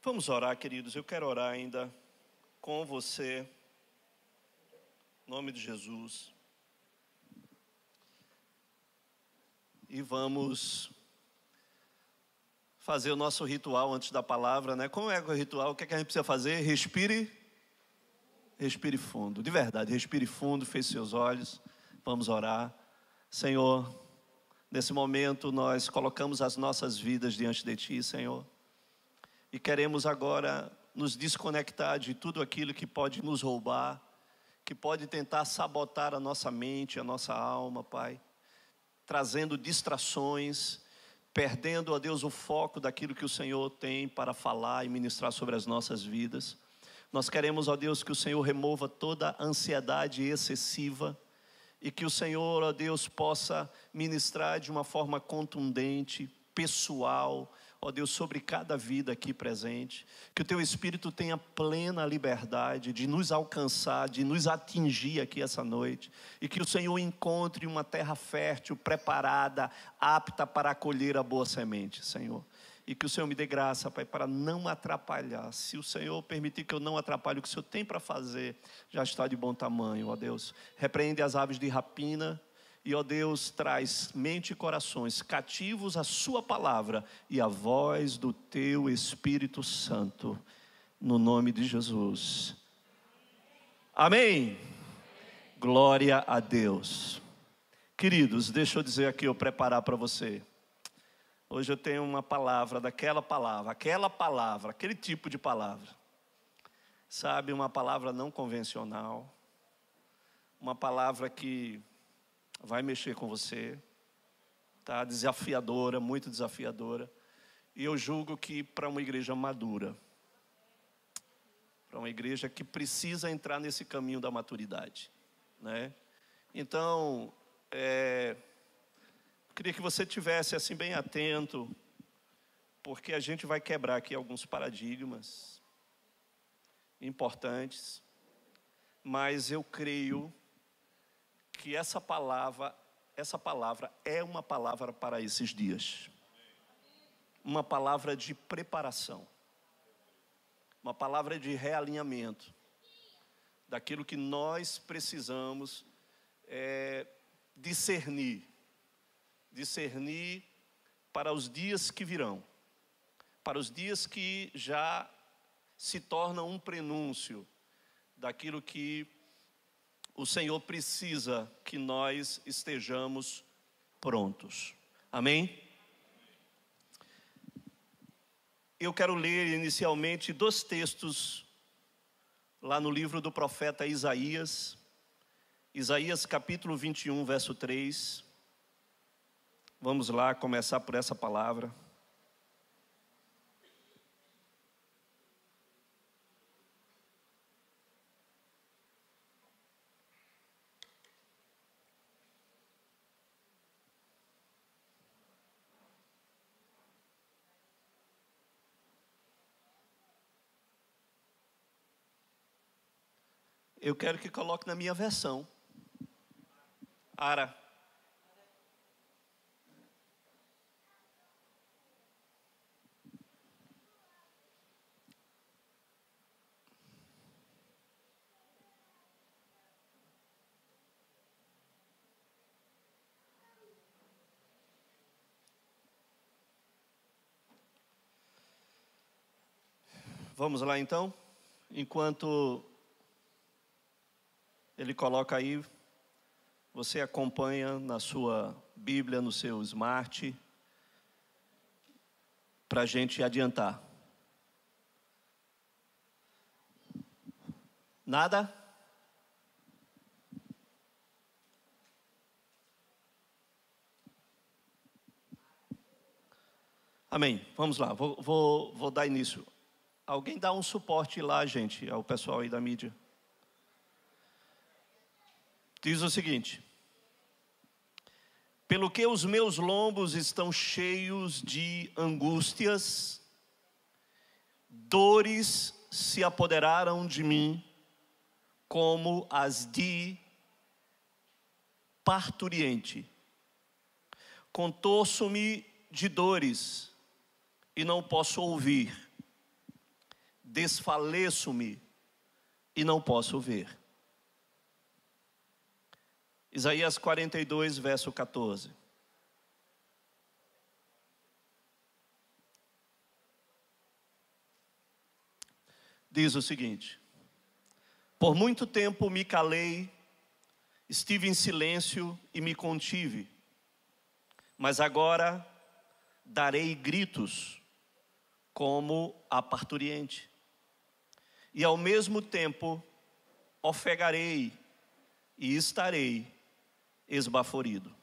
Vamos orar, queridos. Eu quero orar ainda com você, em nome de Jesus. E vamos fazer o nosso ritual antes da palavra, né? Como é o ritual? O que é que a gente precisa fazer? Respire fundo. De verdade, respire fundo, feche seus olhos. Vamos orar. Senhor, nesse momento nós colocamos as nossas vidas diante de Ti, Senhor. E queremos agora nos desconectar de tudo aquilo que pode nos roubar, que pode tentar sabotar a nossa mente, a nossa alma, Pai. Trazendo distrações, perdendo, ó Deus, o foco daquilo que o Senhor tem para falar e ministrar sobre as nossas vidas. Nós queremos, ó Deus, que o Senhor remova toda a ansiedade excessiva e que o Senhor, ó Deus, possa ministrar de uma forma contundente, pessoal, ó Deus, sobre cada vida aqui presente. Que o Teu Espírito tenha plena liberdade de nos alcançar, de nos atingir aqui essa noite. E que o Senhor encontre uma terra fértil, preparada, apta para acolher a boa semente, Senhor. E que o Senhor me dê graça, Pai, para não atrapalhar. Se o Senhor permitir que eu não atrapalhe o que o Senhor tem para fazer, já está de bom tamanho, ó Deus. Repreende as aves de rapina. E, ó Deus, traz mente e corações cativos à Sua palavra e à voz do Teu Espírito Santo, no nome de Jesus. Amém. Glória a Deus. Queridos, deixa eu dizer aqui, eu preparar para você. Hoje eu tenho uma palavra, aquele tipo de palavra. Sabe, uma palavra não convencional, uma palavra que vai mexer com você, tá? Desafiadora, muito desafiadora. E eu julgo que para uma igreja madura, para uma igreja que precisa entrar nesse caminho da maturidade, né? Então, queria que você tivesse assim bem atento, porque a gente vai quebrar aqui alguns paradigmas importantes, mas eu creio que essa palavra é uma palavra para esses dias. Uma palavra de preparação. Uma palavra de realinhamento. Daquilo que nós precisamos discernir. Discernir para os dias que virão. Para os dias que já se tornam um prenúncio daquilo que o Senhor precisa que nós estejamos prontos. Amém? Eu quero ler inicialmente 2 textos lá no livro do profeta Isaías. Isaías capítulo 21, verso 3. Vamos lá começar por essa palavra. Eu quero que coloque na minha versão. Ara. Vamos lá então? Enquanto ele coloca aí, você acompanha na sua Bíblia, no seu Smart, para a gente adiantar. Nada? Amém. Vamos lá, vou dar início. Alguém dá um suporte lá, gente, ao pessoal aí da mídia. Diz o seguinte: pelo que os meus lombos estão cheios de angústias, dores se apoderaram de mim, como as de parturiente. Contorço-me de dores e não posso ouvir. desfaleço-me e não posso ver. Isaías 42, verso 14. Diz o seguinte: por muito tempo me calei, estive em silêncio e me contive, mas agora darei gritos como a parturiente, e ao mesmo tempo ofegarei e estarei esbaforido.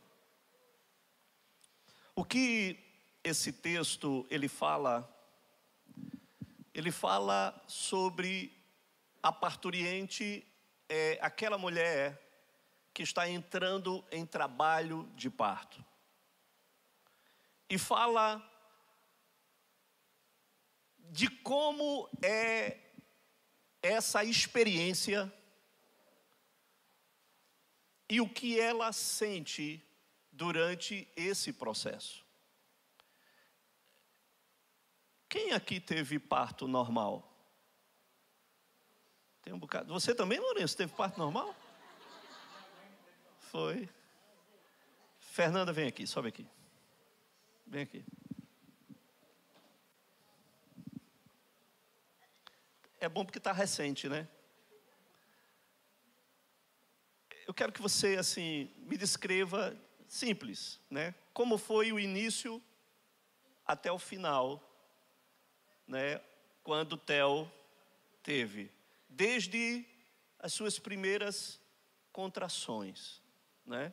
O que esse texto ele fala sobre a parturiente, aquela mulher que está entrando em trabalho de parto. E fala de como é essa experiência e o que ela sente durante esse processo. Quem aqui teve parto normal? Tem um bocado. Você também, Lourenço, teve parto normal? Foi. Fernanda, vem aqui, sobe aqui. Vem aqui. É bom porque está recente, né? Eu quero que você, assim, me descreva simples, né? Como foi o início até o final, né? Quando Theo teve, desde as suas primeiras contrações, né?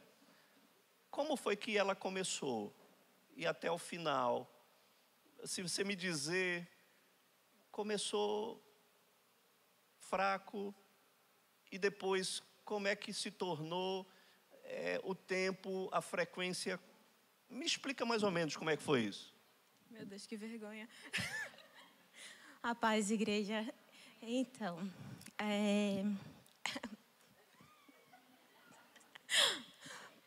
Como foi que ela começou e até o final? Se você me dizer, começou fraco e depois como é que se tornou o tempo, a frequência? Me explica mais ou menos como é que foi isso. Meu Deus, que vergonha. A paz, igreja. Então,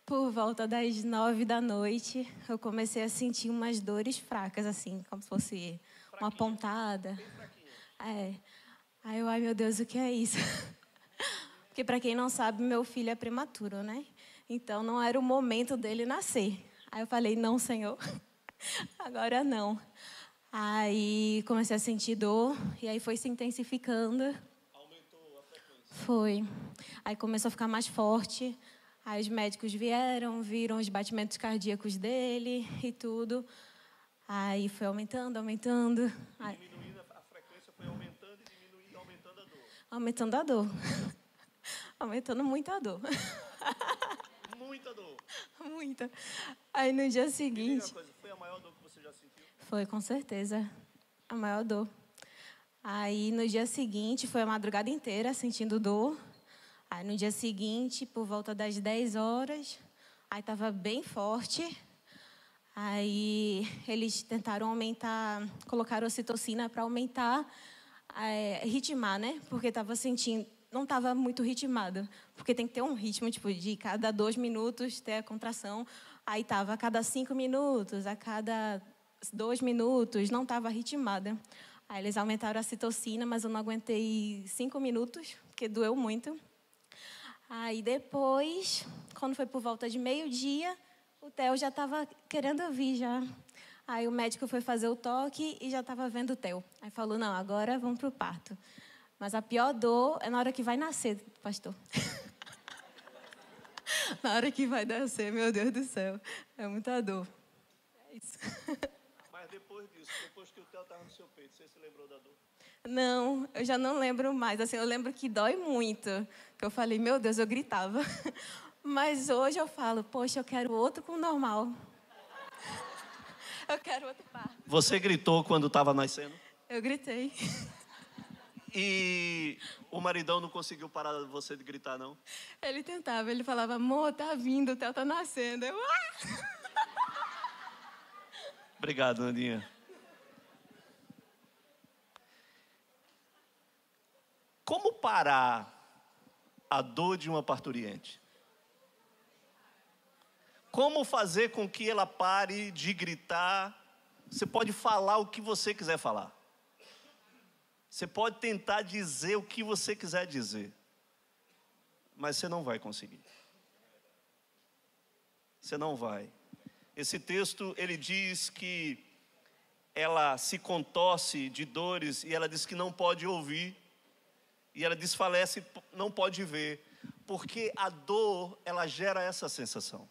por volta das 9 da noite, eu comecei a sentir umas dores fracas, assim, como se fosse uma pontada. Aí eu, ai meu Deus, o que é isso? Porque, para quem não sabe, meu filho é prematuro, né? Então, não era o momento dele nascer. Aí eu falei, não, Senhor, agora não. Aí comecei a sentir dor, e aí foi se intensificando. Aumentou a frequência? Foi. Aí começou a ficar mais forte. Aí os médicos vieram, viram os batimentos cardíacos dele e tudo. Aí foi aumentando. Diminuindo, a frequência foi aumentando e diminuindo, aumentando a dor. Aumentando a dor. Aumentando muito a dor. Muita dor. Muita. Aí no dia seguinte... Me diga uma coisa, foi a maior dor que você já sentiu? Foi, com certeza. A maior dor. Aí no dia seguinte, foi a madrugada inteira sentindo dor. Aí no dia seguinte, por volta das 10 horas, aí estava bem forte. Aí eles tentaram aumentar, colocaram ocitocina para aumentar, ritmar, né? Porque estava sentindo, não estava muito ritmado. Porque tem que ter um ritmo, tipo, de cada 2 minutos ter a contração. Aí estava a cada 5 minutos, a cada 2 minutos, não estava ritmada. Aí eles aumentaram a ocitocina, mas eu não aguentei 5 minutos, porque doeu muito. Aí depois, quando foi por volta de meio-dia, o Theo já estava querendo vir já. Aí o médico foi fazer o toque e já estava vendo o Theo. Aí falou, não, agora vamos para o parto. Mas a pior dor é na hora que vai nascer, pastor. Na hora que vai nascer, meu Deus do céu. É muita dor. É isso. Mas depois disso, depois que o Theo estava no seu peito, você se lembrou da dor? Não, eu já não lembro mais. Assim, eu lembro que dói muito. Que eu falei, meu Deus, eu gritava. Mas hoje eu falo, poxa, eu quero outro com normal. Eu quero outro parto. Você gritou quando estava nascendo? Eu gritei. E o maridão não conseguiu parar você de gritar, não? Ele tentava, ele falava, amor, tá vindo, o Theo tá nascendo. Eu, Obrigado, Andinha. Como parar a dor de uma parturiente? Como fazer com que ela pare de gritar? Você pode falar o que você quiser falar. Você pode tentar dizer o que você quiser dizer, mas você não vai conseguir. Você não vai. Esse texto, ele diz que ela se contorce de dores e ela diz que não pode ouvir. E ela desfalece, não pode ver. Porque a dor, ela gera essa sensação.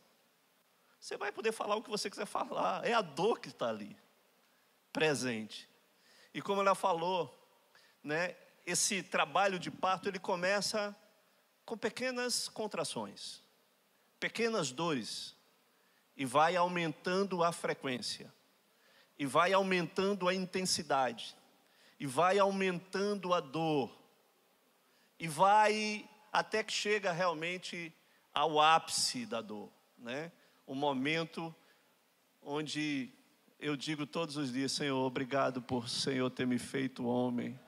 Você vai poder falar o que você quiser falar. É a dor que está ali, presente. E como ela falou, né, esse trabalho de parto, ele começa com pequenas contrações, pequenas dores. E vai aumentando a frequência. E vai aumentando a intensidade. E vai aumentando a dor. E vai até que chega realmente ao ápice da dor, né? O momento onde eu digo todos os dias: Senhor, obrigado por Senhor ter me feito homem.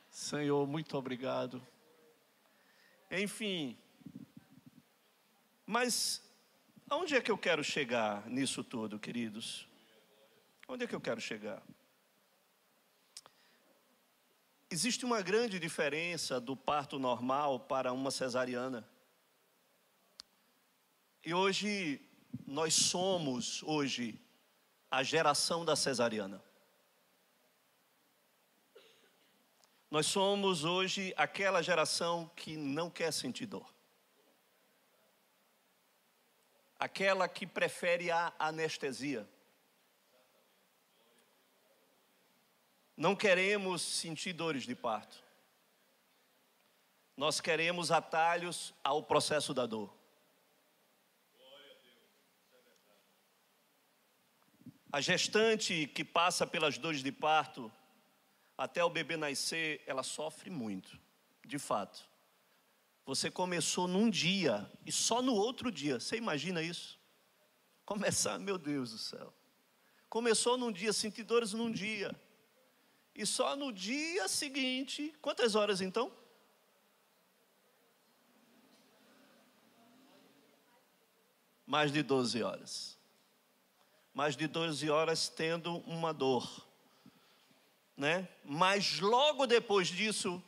Senhor, muito obrigado. Enfim, mas aonde é que eu quero chegar nisso tudo, queridos? Onde é que eu quero chegar? Existe uma grande diferença do parto normal para uma cesariana. E hoje, nós somos, a geração da cesariana. Nós somos hoje aquela geração que não quer sentir dor. Aquela que prefere a anestesia. Não queremos sentir dores de parto. Nós queremos atalhos ao processo da dor. A gestante que passa pelas dores de parto, até o bebê nascer, ela sofre muito, de fato. Você começou num dia e só no outro dia, você imagina isso? Começar, meu Deus do céu. Começou num dia, sentir dores num dia. E só no dia seguinte, quantas horas então? Mais de 12 horas. Mais de 12 horas tendo uma dor, né? Mas logo depois disso,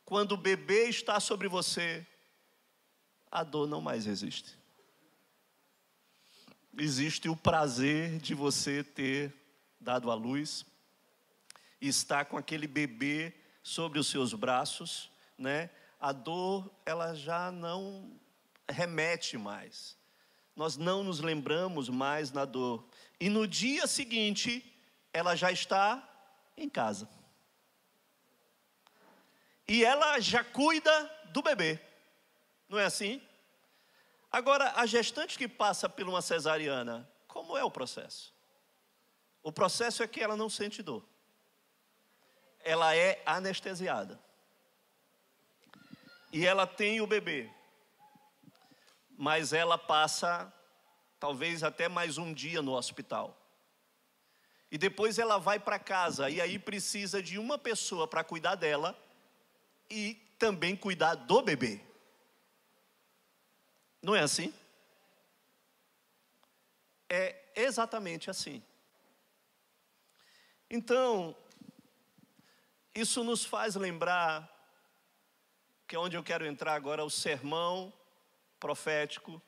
quando o bebê está sobre você, a dor não mais existe. Existe o prazer de você ter dado à luz, e estar com aquele bebê sobre os seus braços, né? A dor, ela já não remete mais. Nós não nos lembramos mais da dor. E no dia seguinte, ela já está em casa. E ela já cuida do bebê. Não é assim? Agora, a gestante que passa por uma cesariana, como é o processo? O processo é que ela não sente dor. Ela é anestesiada. E ela tem o bebê. Mas ela passa, talvez até mais um dia no hospital. E depois ela vai para casa. E aí precisa de uma pessoa para cuidar dela. E também cuidar do bebê. Não é assim? É exatamente assim. Então, isso nos faz lembrar, que é onde eu quero entrar agora, o sermão profético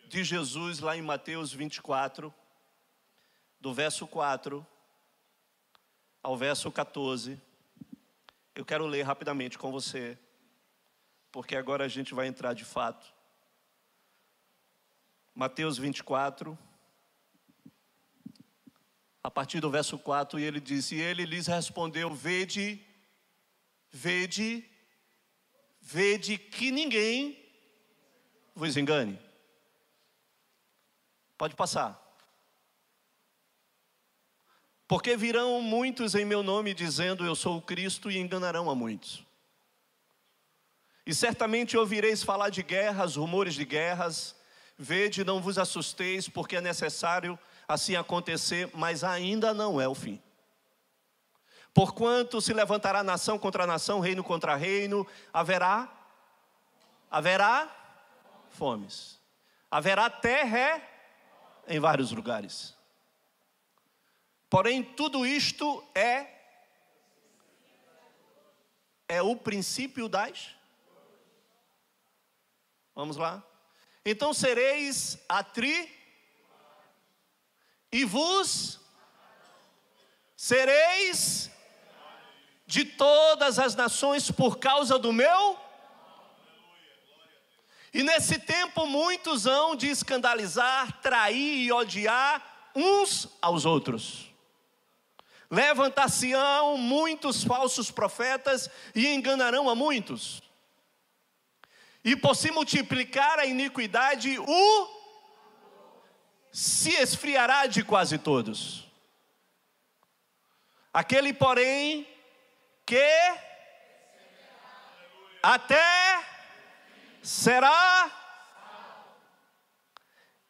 de Jesus lá em Mateus 24, do verso 4 ao verso 14. Eu quero ler rapidamente com você, porque agora a gente vai entrar de fato. Mateus 24, a partir do verso 4, e ele diz: e ele lhes respondeu: vede que ninguém vos engane. Pode passar. Porque virão muitos em meu nome dizendo: eu sou o Cristo, e enganarão a muitos. E certamente ouvireis falar de guerras, rumores de guerras. Vede, não vos assusteis, porque é necessário assim acontecer, mas ainda não é o fim. Porquanto se levantará nação contra nação, reino contra reino, haverá fomes. Haverá terra em vários lugares. Porém, tudo isto é é o princípio das... Vamos lá. Então sereis e vos sereis de todas as nações por causa do meu. E nesse tempo muitos hão de escandalizar, trair e odiar uns aos outros. Levantar-se-ão muitos falsos profetas e enganarão a muitos. E por se multiplicar a iniquidade, se esfriará de quase todos. Aquele, porém, que até será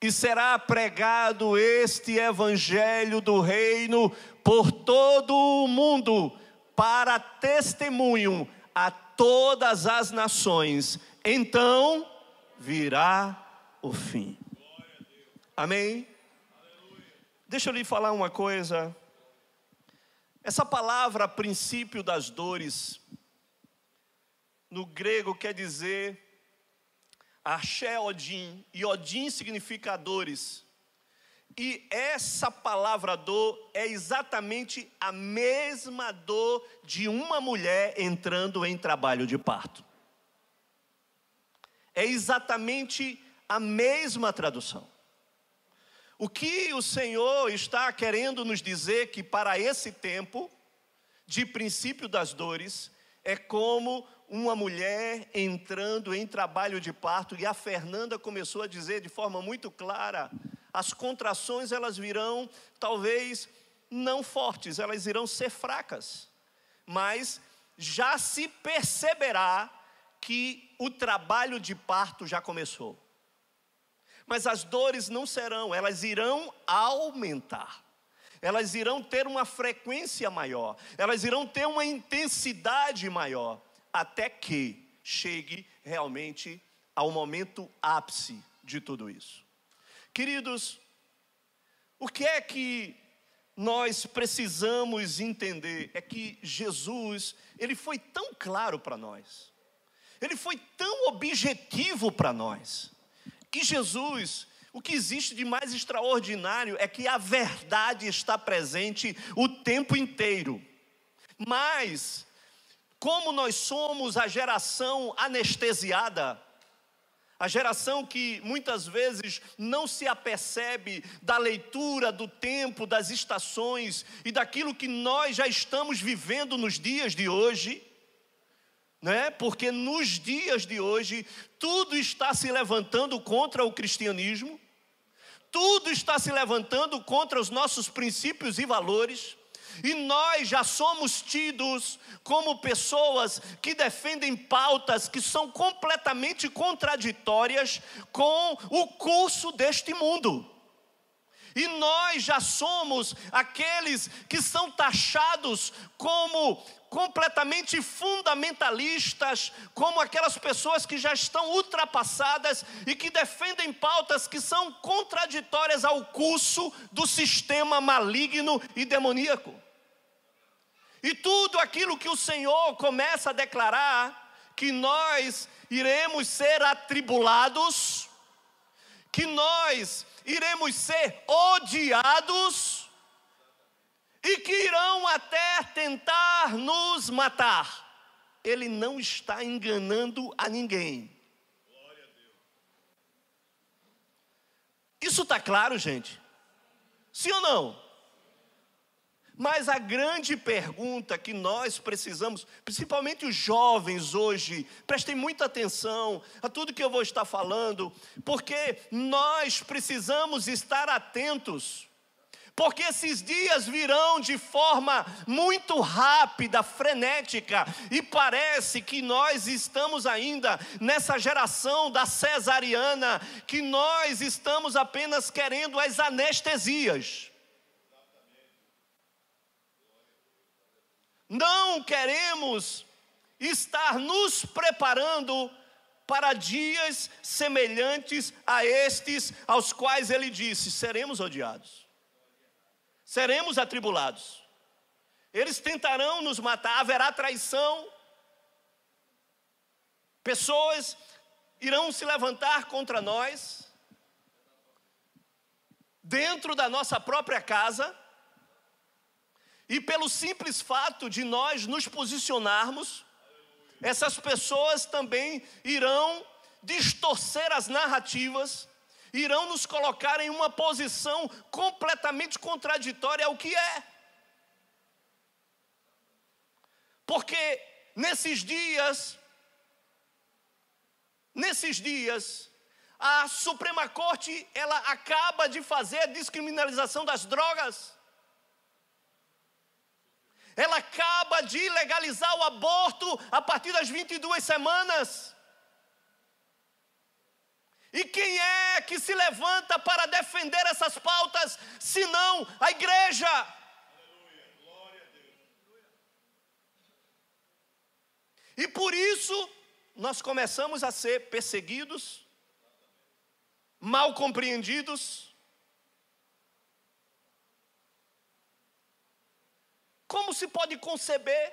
e será pregado este evangelho do reino por todo o mundo, para testemunho a todas as nações. Então virá o fim. Amém? Deixa eu lhe falar uma coisa. Essa palavra princípio das dores, no grego quer dizer Axé Odim, e Odim significa dores. E essa palavra dor é exatamente a mesma dor de uma mulher entrando em trabalho de parto. É exatamente a mesma tradução. O que o Senhor está querendo nos dizer que para esse tempo de princípio das dores é como uma mulher entrando em trabalho de parto, e a Fernanda começou a dizer de forma muito clara, as contrações elas virão talvez não fortes, elas irão ser fracas, mas já se perceberá que o trabalho de parto já começou. Mas as dores não serão, elas irão aumentar. Elas irão ter uma frequência maior, elas irão ter uma intensidade maior, até que chegue realmente ao momento ápice de tudo isso. Queridos, o que é que nós precisamos entender é que Jesus, ele foi tão claro para nós, ele foi tão objetivo para nós, que Jesus, o que existe de mais extraordinário é que a verdade está presente o tempo inteiro. Mas, como nós somos a geração anestesiada, a geração que muitas vezes não se apercebe da leitura do tempo, das estações e daquilo que nós já estamos vivendo nos dias de hoje, né? Porque nos dias de hoje tudo está se levantando contra o cristianismo, tudo está se levantando contra os nossos princípios e valores, e nós já somos tidos como pessoas que defendem pautas que são completamente contraditórias com o curso deste mundo. E nós já somos aqueles que são taxados como completamente fundamentalistas, como aquelas pessoas que já estão ultrapassadas e que defendem pautas que são contraditórias ao curso do sistema maligno e demoníaco. E tudo aquilo que o Senhor começa a declarar, que nós iremos ser atribulados, que nós iremos ser odiados e que irão até tentar nos matar. Ele não está enganando a ninguém. Isso está claro, gente? Sim ou não? Mas a grande pergunta que nós precisamos, principalmente os jovens hoje, prestem muita atenção a tudo que eu vou estar falando, porque nós precisamos estar atentos, porque esses dias virão de forma muito rápida, frenética, e parece que nós estamos ainda nessa geração da cesariana, que nós estamos apenas querendo as anestesias. Não queremos estar nos preparando para dias semelhantes a estes aos quais ele disse: seremos odiados, seremos atribulados, eles tentarão nos matar, haverá traição, Pessoas irão se levantar contra nós, dentro da nossa própria casa, e pelo simples fato de nós nos posicionarmos, essas pessoas também irão distorcer as narrativas, irão nos colocar em uma posição completamente contraditória ao que é. Porque nesses dias, a Suprema Corte, ela acaba de fazer a descriminalização das drogas. Ela acaba de legalizar o aborto a partir das 22 semanas. E quem é que se levanta para defender essas pautas, senão a igreja? Aleluia, glória a Deus. E por isso, nós começamos a ser perseguidos, mal compreendidos. Como se pode conceber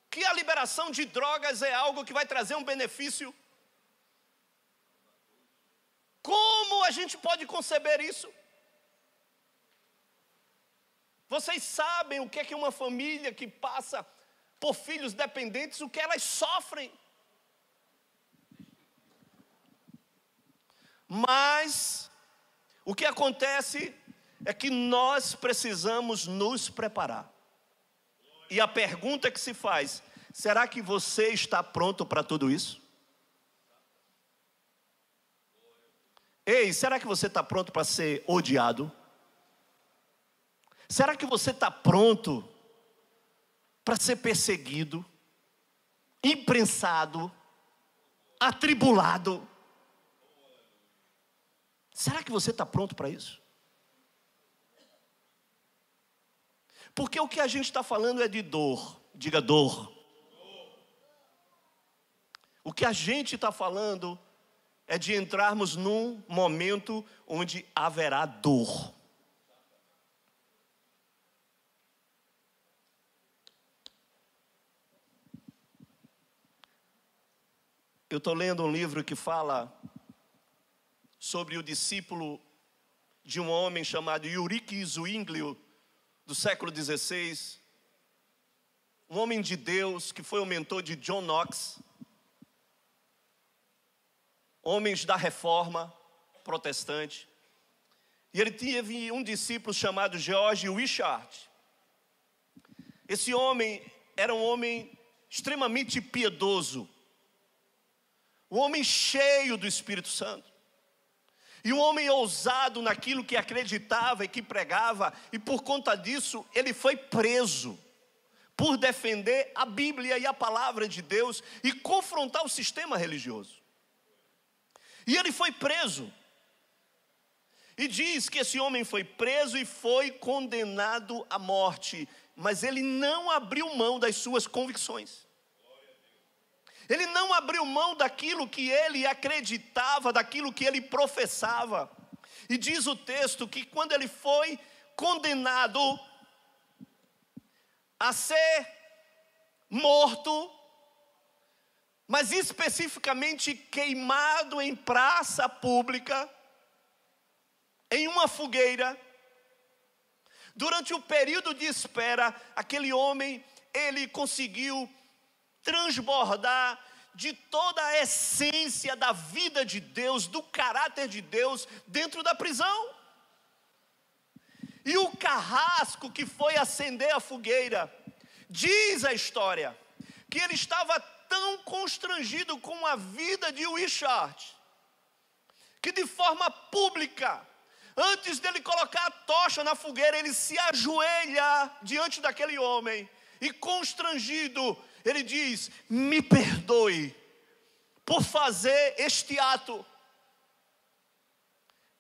que a liberação de drogas é algo que vai trazer um benefício? Como a gente pode conceber isso? Vocês sabem o que é que uma família que passa por filhos dependentes, o que elas sofrem. Mas o que acontece é que nós precisamos nos preparar. E a pergunta que se faz: será que você está pronto para tudo isso? Ei, será que você está pronto para ser odiado? Será que você está pronto para ser perseguido, imprensado, atribulado? Será que você está pronto para isso? Porque o que a gente está falando é de dor. Diga dor. O que a gente está falando é de entrarmos num momento onde haverá dor. Eu estou lendo um livro que fala sobre o discípulo de um homem chamado Ulrich Zwinglio, do século XVI, um homem de Deus que foi o mentor de John Knox, homens da reforma protestante. E ele teve um discípulo chamado George Wishart. Esse homem era um homem extremamente piedoso, um homem cheio do Espírito Santo. E um homem ousado naquilo que acreditava e que pregava, e por conta disso ele foi preso por defender a Bíblia e a palavra de Deus e confrontar o sistema religioso. E ele foi preso. E diz que esse homem foi preso e foi condenado à morte, mas ele não abriu mão das suas convicções. Ele não abriu mão daquilo que ele acreditava, daquilo que ele professava. E diz o texto que quando ele foi condenado a ser morto, mas especificamente queimado em praça pública, em uma fogueira, durante o período de espera, aquele homem, ele conseguiu transbordar de toda a essência da vida de Deus, do caráter de Deus dentro da prisão. E o carrasco que foi acender a fogueira, diz a história, que ele estava tão constrangido com a vida de Wishart, que de forma pública, antes dele colocar a tocha na fogueira, ele se ajoelha diante daquele homem, e constrangido, ele diz: me perdoe por fazer este ato.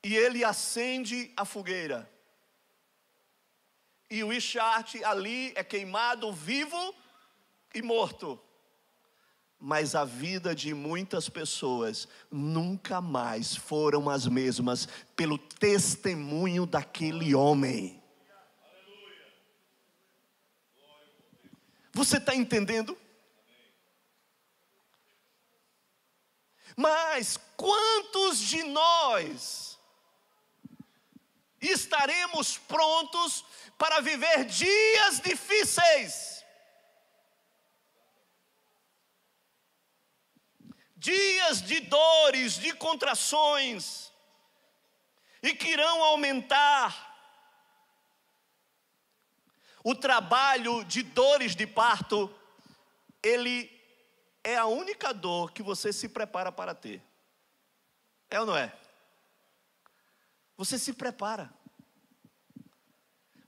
E ele acende a fogueira. E o Wishart ali é queimado vivo e morto. Mas a vida de muitas pessoas nunca mais foram as mesmas pelo testemunho daquele homem. Você está entendendo? Mas quantos de nós estaremos prontos para viver dias difíceis? Dias de dores, de contrações, e que irão aumentar. O trabalho de dores de parto, ele é a única dor que você se prepara para ter. É ou não é? Você se prepara.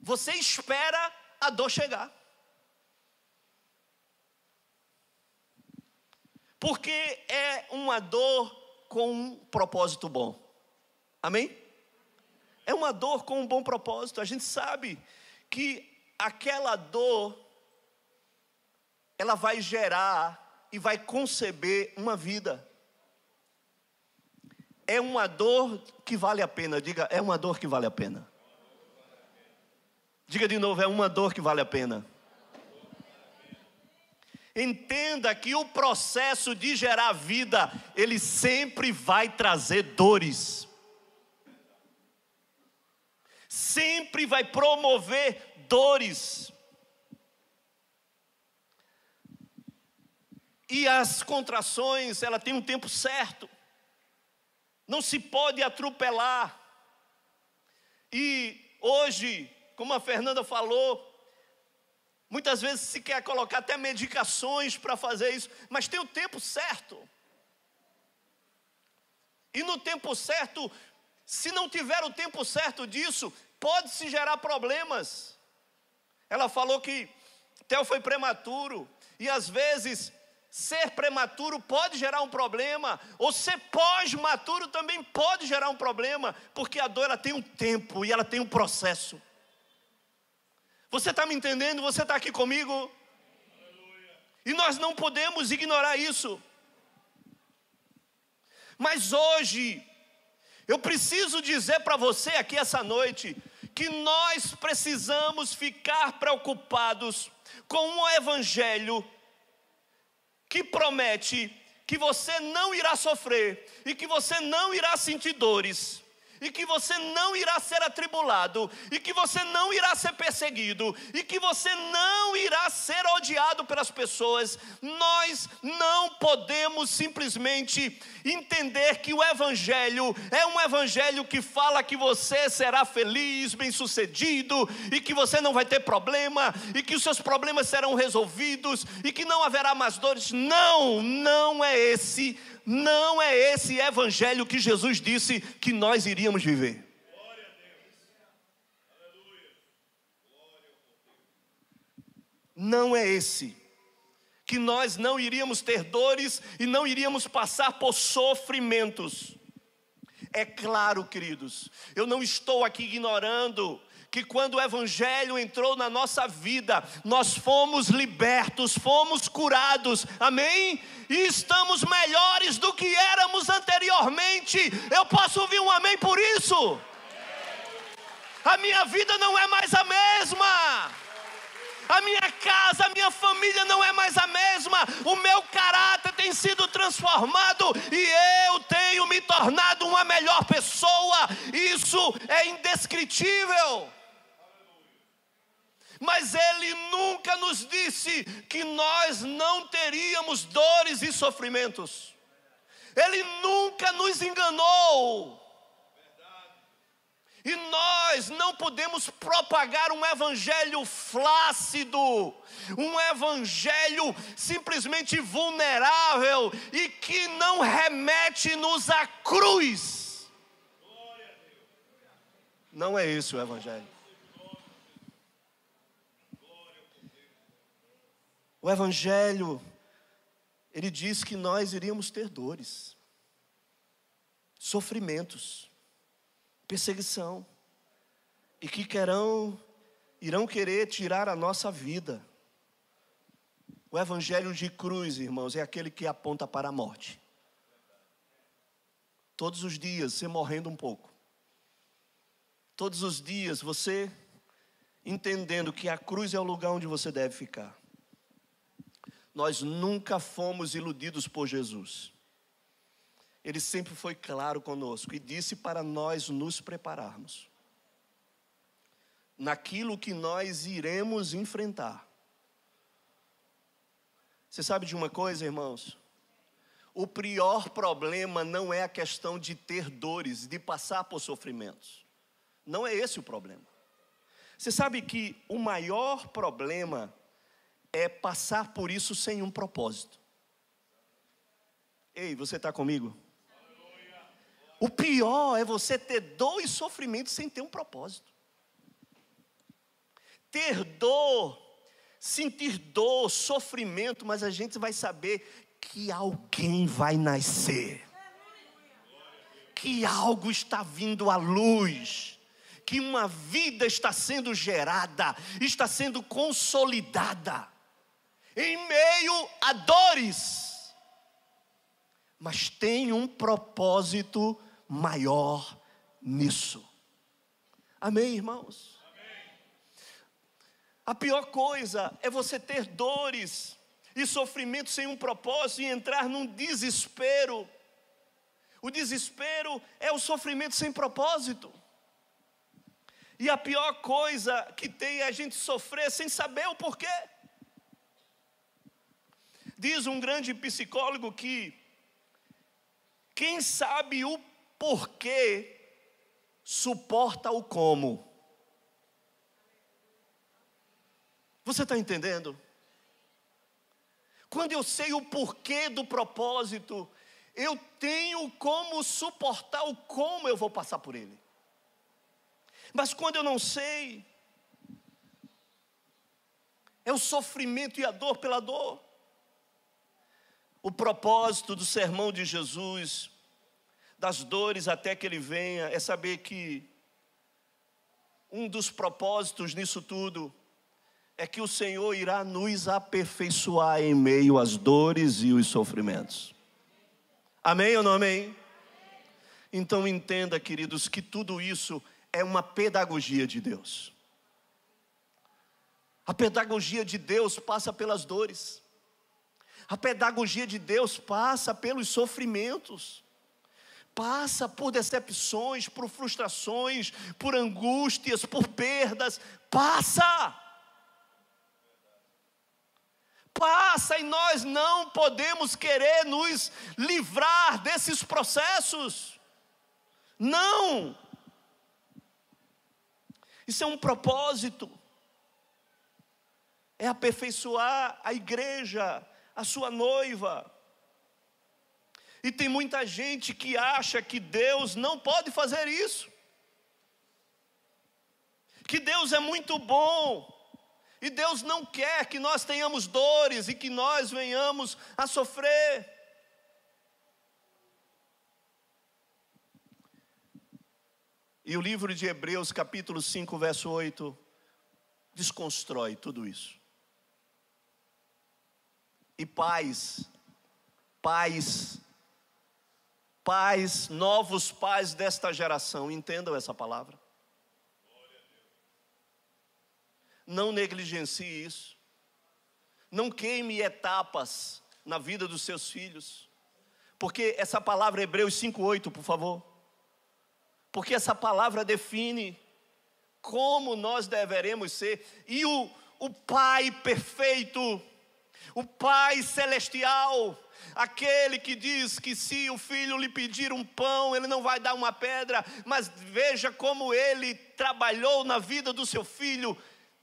Você espera a dor chegar. Porque é uma dor com um propósito bom. Amém? É uma dor com um bom propósito. A gente sabe que aquela dor, ela vai gerar e vai conceber uma vida. É uma dor que vale a pena. Diga, é uma dor que vale a pena. Diga de novo, é uma dor que vale a pena. Entenda que o processo de gerar vida, ele sempre vai trazer dores. Sempre vai promover dores. E as contrações, ela tem um tempo certo. Não se pode atropelar. E hoje, como a Fernanda falou, muitas vezes se quer colocar até medicações para fazer isso, mas tem o tempo certo. E no tempo certo, se não tiver o tempo certo disso, pode se gerar problemas. Ela falou que Theo foi prematuro, e às vezes ser prematuro pode gerar um problema, ou ser pós-maturo também pode gerar um problema, porque a dor ela tem um tempo e ela tem um processo. Você está me entendendo? Você está aqui comigo? Aleluia. E nós não podemos ignorar isso. Mas hoje, eu preciso dizer para você aqui essa noite, que nós precisamos ficar preocupados com um evangelho que promete que você não irá sofrer, e que você não irá sentir dores, e que você não irá ser atribulado, e que você não irá ser perseguido, e que você não irá ser odiado pelas pessoas. Nós não podemos simplesmente entender que o evangelho é um evangelho que fala que você será feliz, bem-sucedido, e que você não vai ter problema, e que os seus problemas serão resolvidos, e que não haverá mais dores. Não é esse evangelho que Jesus disse que nós iríamos viver. Glória a Deus. Aleluia. Glória ao Deus. Não é esse. Que nós não iríamos ter dores e não iríamos passar por sofrimentos. É claro, queridos, eu não estou aqui ignorando que quando o evangelho entrou na nossa vida, nós fomos libertos, fomos curados, amém? E estamos melhores do que éramos anteriormente. Eu posso ouvir um amém por isso? A minha vida não é mais a mesma. A minha casa, a minha família não é mais a mesma. O meu caráter tem sido transformado e eu tenho me tornado uma melhor pessoa. Isso é indescritível. Mas Ele nunca nos disse que nós não teríamos dores e sofrimentos. Ele nunca nos enganou. E nós não podemos propagar um evangelho flácido, um evangelho simplesmente vulnerável e que não remete-nos à cruz. Não é esse o evangelho. O evangelho, ele diz que nós iríamos ter dores, sofrimentos, perseguição, e que irão querer tirar a nossa vida. O evangelho de cruz, irmãos, é aquele que aponta para a morte. Todos os dias você morrendo um pouco. Todos os dias você entendendo que a cruz é o lugar onde você deve ficar. nós nunca fomos iludidos por Jesus. Ele sempre foi claro conosco e disse para nós nos prepararmos naquilo que nós iremos enfrentar. Você sabe de uma coisa, irmãos? O pior problema não é a questão de ter dores, de passar por sofrimentos. Não é esse o problema. Você sabe que o maior problema é passar por isso sem um propósito. Ei, você está comigo? O pior é você ter dor e sofrimento sem ter um propósito. Ter dor, sentir dor, sofrimento, mas a gente vai saber que alguém vai nascer. Que algo está vindo à luz. Que uma vida está sendo gerada, está sendo consolidada. Em meio a dores. Mas tem um propósito maior nisso. Amém, irmãos? A pior coisa é você ter dores e sofrimento sem um propósito e entrar num desespero. O desespero é o sofrimento sem propósito. E a pior coisa que tem é a gente sofrer sem saber o porquê. Diz um grande psicólogo que quem sabe o porquê suporta o como. Você está entendendo? Quando eu sei o porquê do propósito, eu tenho como suportar o como eu vou passar por ele. Mas quando eu não sei, é o sofrimento e a dor pela dor. O propósito do sermão de Jesus, das dores até que ele venha, é saber que um dos propósitos nisso tudo é que o Senhor irá nos aperfeiçoar em meio às dores e os sofrimentos. Amém ou não amém? Então entenda, queridos, que tudo isso é uma pedagogia de Deus. A pedagogia de Deus passa pelas dores. A pedagogia de Deus passa pelos sofrimentos. Passa por decepções, por frustrações, por angústias, por perdas. Passa! Passa, e nós não podemos querer nos livrar desses processos. Não! Isso é um propósito. É aperfeiçoar a igreja, a sua noiva. E tem muita gente que acha que Deus não pode fazer isso. Que Deus é muito bom. E Deus não quer que nós tenhamos dores e que nós venhamos a sofrer. E o livro de Hebreus, capítulo 5, verso 8, desconstrói tudo isso. E pais, novos pais desta geração, entendam essa palavra. Não negligencie isso. Não queime etapas na vida dos seus filhos. Porque essa palavra, Hebreus 5:8, por favor. Porque essa palavra define como nós deveremos ser. E o Pai perfeito, o Pai celestial, aquele que diz que se o filho lhe pedir um pão, ele não vai dar uma pedra. Mas veja como ele trabalhou na vida do seu filho.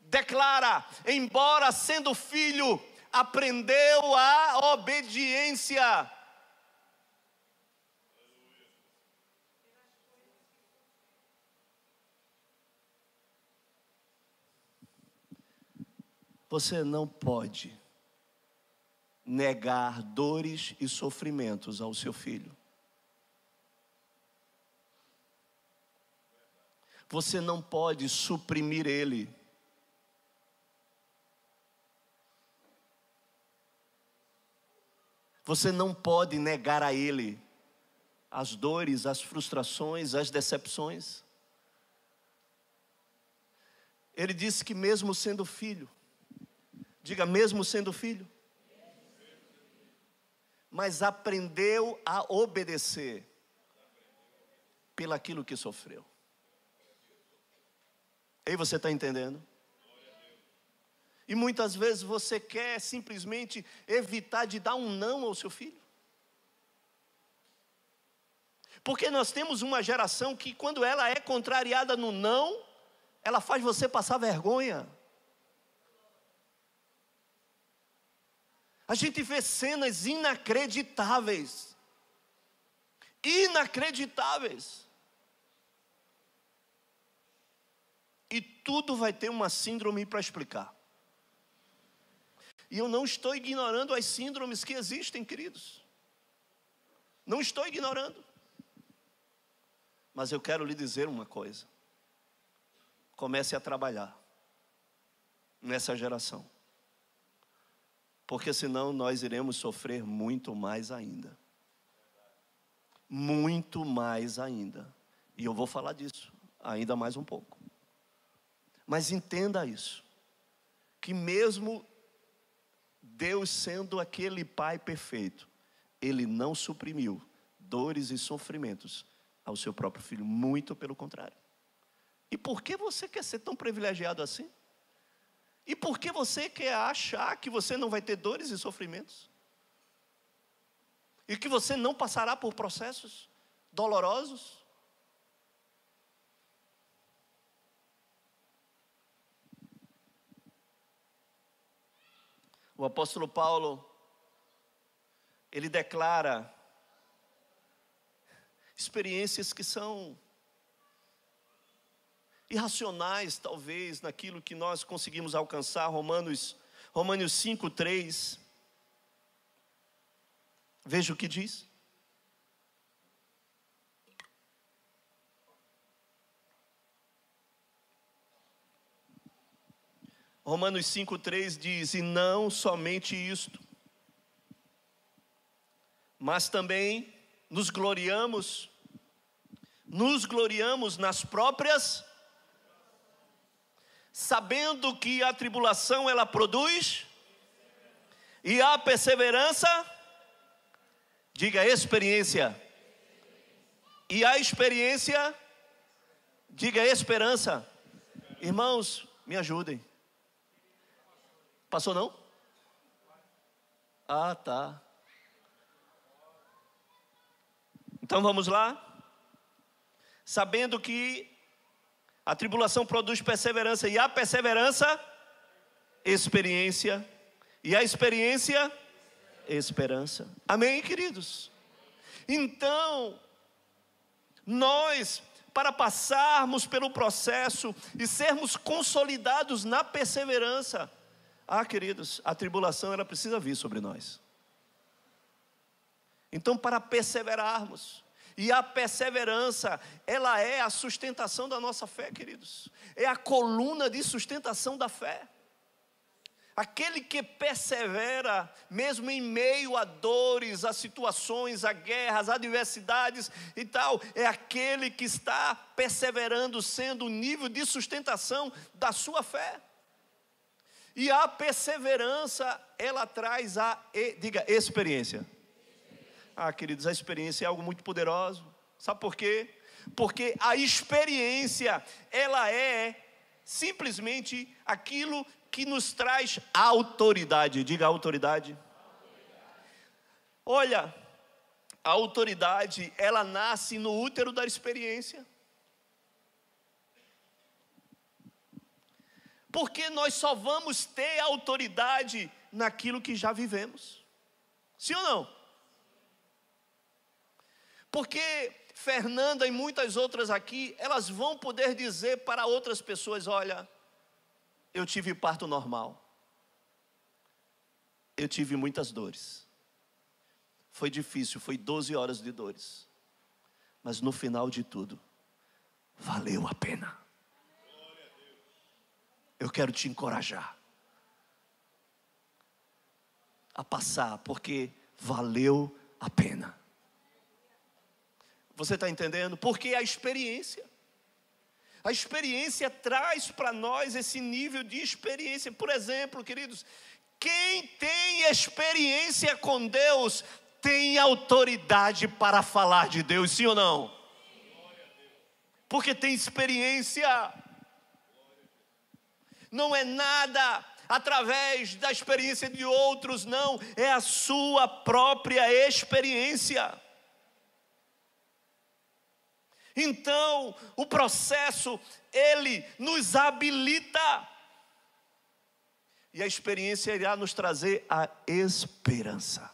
Declara, embora sendo filho, aprendeu a obediência. Você não pode negar dores e sofrimentos ao seu filho. Você não pode suprimir ele. Você não pode negar a ele as dores, as frustrações, as decepções. Ele disse que mesmo sendo filho, diga, mesmo sendo filho, mas aprendeu a obedecer pelaquilo que sofreu. Ei, você está entendendo? E muitas vezes você quer simplesmente evitar de dar um não ao seu filho. Porque nós temos uma geração que, quando ela é contrariada no não, ela faz você passar vergonha. A gente vê cenas inacreditáveis. Inacreditáveis. E tudo vai ter uma síndrome para explicar. E eu não estou ignorando as síndromes que existem, queridos. Não estou ignorando. Mas eu quero lhe dizer uma coisa. Comece a trabalhar nessa geração. Porque senão nós iremos sofrer muito mais ainda. Muito mais ainda. E eu vou falar disso ainda mais um pouco. Mas entenda isso. Que mesmo Deus sendo aquele Pai perfeito, Ele não suprimiu dores e sofrimentos ao seu próprio filho. Muito pelo contrário. E por que você quer ser tão privilegiado assim? E por que você quer achar que você não vai ter dores e sofrimentos? E que você não passará por processos dolorosos? O apóstolo Paulo, ele declara experiências que são irracionais, talvez, naquilo que nós conseguimos alcançar. Romanos 5:3. Veja o que diz. Romanos 5:3 diz: e não somente isto, mas também nos gloriamos nas próprias, sabendo que a tribulação ela produz, e a perseverança, diga experiência, e a experiência, diga esperança. Irmãos, me ajudem. Passou não? Ah, tá. Então vamos lá. Sabendo que a tribulação produz perseverança, e a perseverança, experiência, e a experiência, esperança. Amém, queridos? Então, nós, para passarmos pelo processo e sermos consolidados na perseverança, queridos, a tribulação ela precisa vir sobre nós. Então, para perseverarmos, e a perseverança, ela é a sustentação da nossa fé, queridos. É a coluna de sustentação da fé. Aquele que persevera, mesmo em meio a dores, a situações, a guerras, a adversidades e tal, é aquele que está perseverando, sendo o nível de sustentação da sua fé. E a perseverança, ela traz diga, experiência. Queridos, a experiência é algo muito poderoso. Sabe por quê? Porque a experiência, ela é simplesmente aquilo que nos traz autoridade. Diga autoridade. Olha, a autoridade, ela nasce no útero da experiência. Porque nós só vamos ter autoridade naquilo que já vivemos. Sim ou não? Porque Fernanda e muitas outras aqui, elas vão poder dizer para outras pessoas: olha, eu tive parto normal. Eu tive muitas dores. Foi difícil, foi 12 horas de dores. Mas no final de tudo, valeu a pena. Eu quero te encorajar a passar, porque valeu a pena. Você está entendendo? Porque a experiência traz para nós esse nível de experiência. Por exemplo, queridos, quem tem experiência com Deus tem autoridade para falar de Deus, sim ou não? Porque tem experiência. Não é nada através da experiência de outros, não. É a sua própria experiência. Então, o processo, ele nos habilita. E a experiência irá nos trazer a esperança.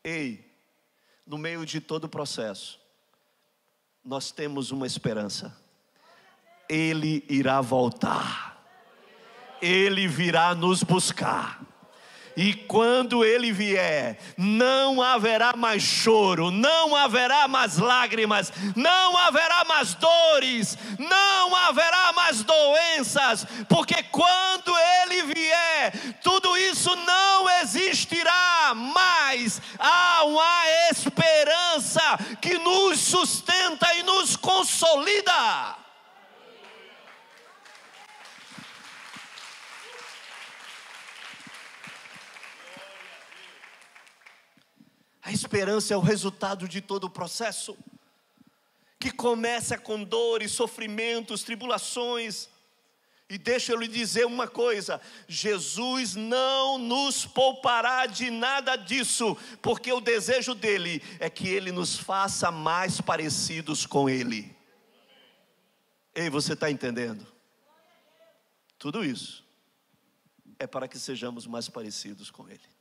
Ei, no meio de todo o processo, nós temos uma esperança. Ele irá voltar. Ele virá nos buscar. E quando Ele vier, não haverá mais choro, não haverá mais lágrimas, não haverá mais dores, não haverá mais doenças, porque quando Ele vier, tudo isso não existirá mais. Há uma esperança que nos sustenta e nos consolida. A esperança é o resultado de todo o processo, que começa com dores, sofrimentos, tribulações. E deixa eu lhe dizer uma coisa: Jesus não nos poupará de nada disso, porque o desejo dele é que ele nos faça mais parecidos com ele. Ei, você está entendendo? Tudo isso é para que sejamos mais parecidos com ele.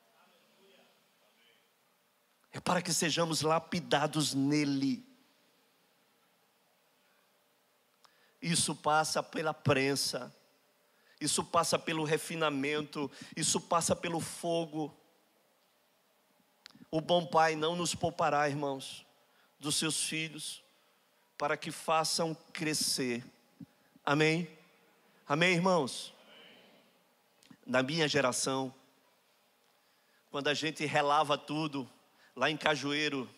É para que sejamos lapidados nele. Isso passa pela prensa, isso passa pelo refinamento, isso passa pelo fogo. O bom pai não nos poupará, irmãos, dos seus filhos, para que façam crescer. Amém? Amém, irmãos? Na minha geração, quando a gente relava tudo, lá em Cajueiro,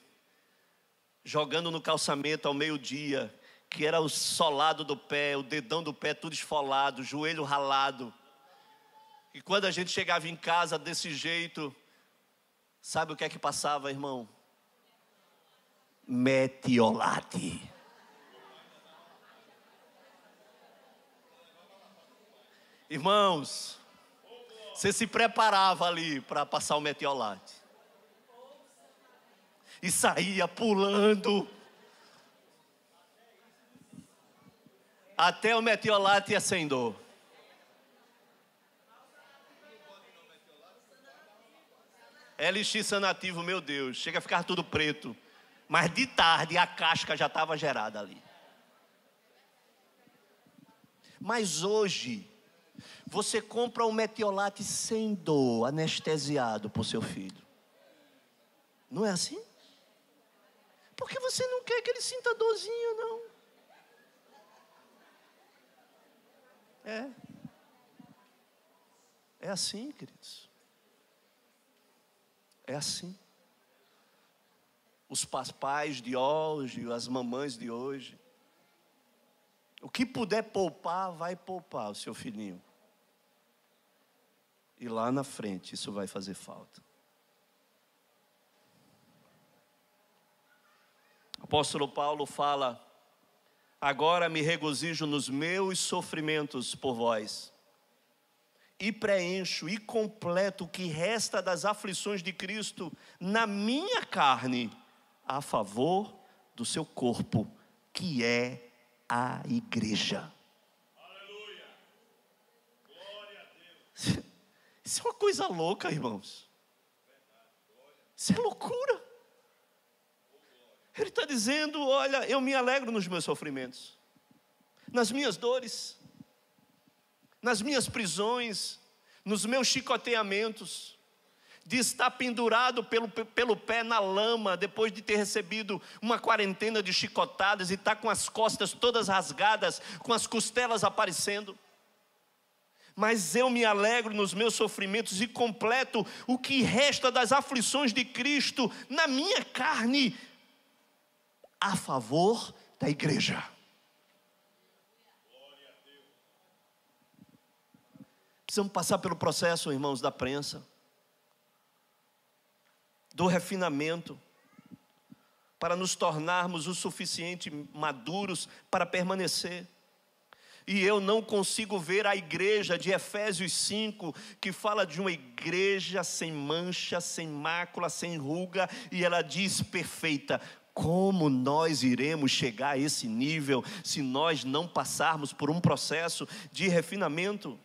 jogando no calçamento ao meio-dia, que era o solado do pé, o dedão do pé tudo esfolado, joelho ralado. E quando a gente chegava em casa desse jeito, sabe o que é que passava, irmão? Metiolate. Irmãos, você se preparava ali para passar o metiolate. E saía pulando. Até o metiolate ia sem dor. LX Sanativo, meu Deus, chega a ficar tudo preto. Mas de tarde a casca já estava gerada ali. Mas hoje, você compra um metiolate sem dor, anestesiado por seu filho. Não é assim? Porque você não quer que ele sinta dorzinha, não. É assim, queridos. É assim. Os pais de hoje, as mamães de hoje, o que puder poupar, vai poupar o seu filhinho. E lá na frente isso vai fazer falta. O apóstolo Paulo fala: agora me regozijo nos meus sofrimentos por vós, e preencho e completo o que resta das aflições de Cristo na minha carne, a favor do seu corpo, que é a igreja. Aleluia! Glória a Deus! Isso é uma coisa louca, irmãos. Isso é loucura. Ele está dizendo: olha, eu me alegro nos meus sofrimentos, nas minhas dores, nas minhas prisões, nos meus chicoteamentos, de estar pendurado pelo pé na lama, depois de ter recebido uma quarentena de chicotadas e estar com as costas todas rasgadas, com as costelas aparecendo. Mas eu me alegro nos meus sofrimentos e completo o que resta das aflições de Cristo na minha carne, a favor da igreja. Precisamos passar pelo processo, irmãos, da prensa, do refinamento, para nos tornarmos o suficiente maduros para permanecer. E eu não consigo ver a igreja de Efésios 5, que fala de uma igreja sem mancha, sem mácula, sem ruga, e ela diz perfeita. Como nós iremos chegar a esse nível se nós não passarmos por um processo de refinamento?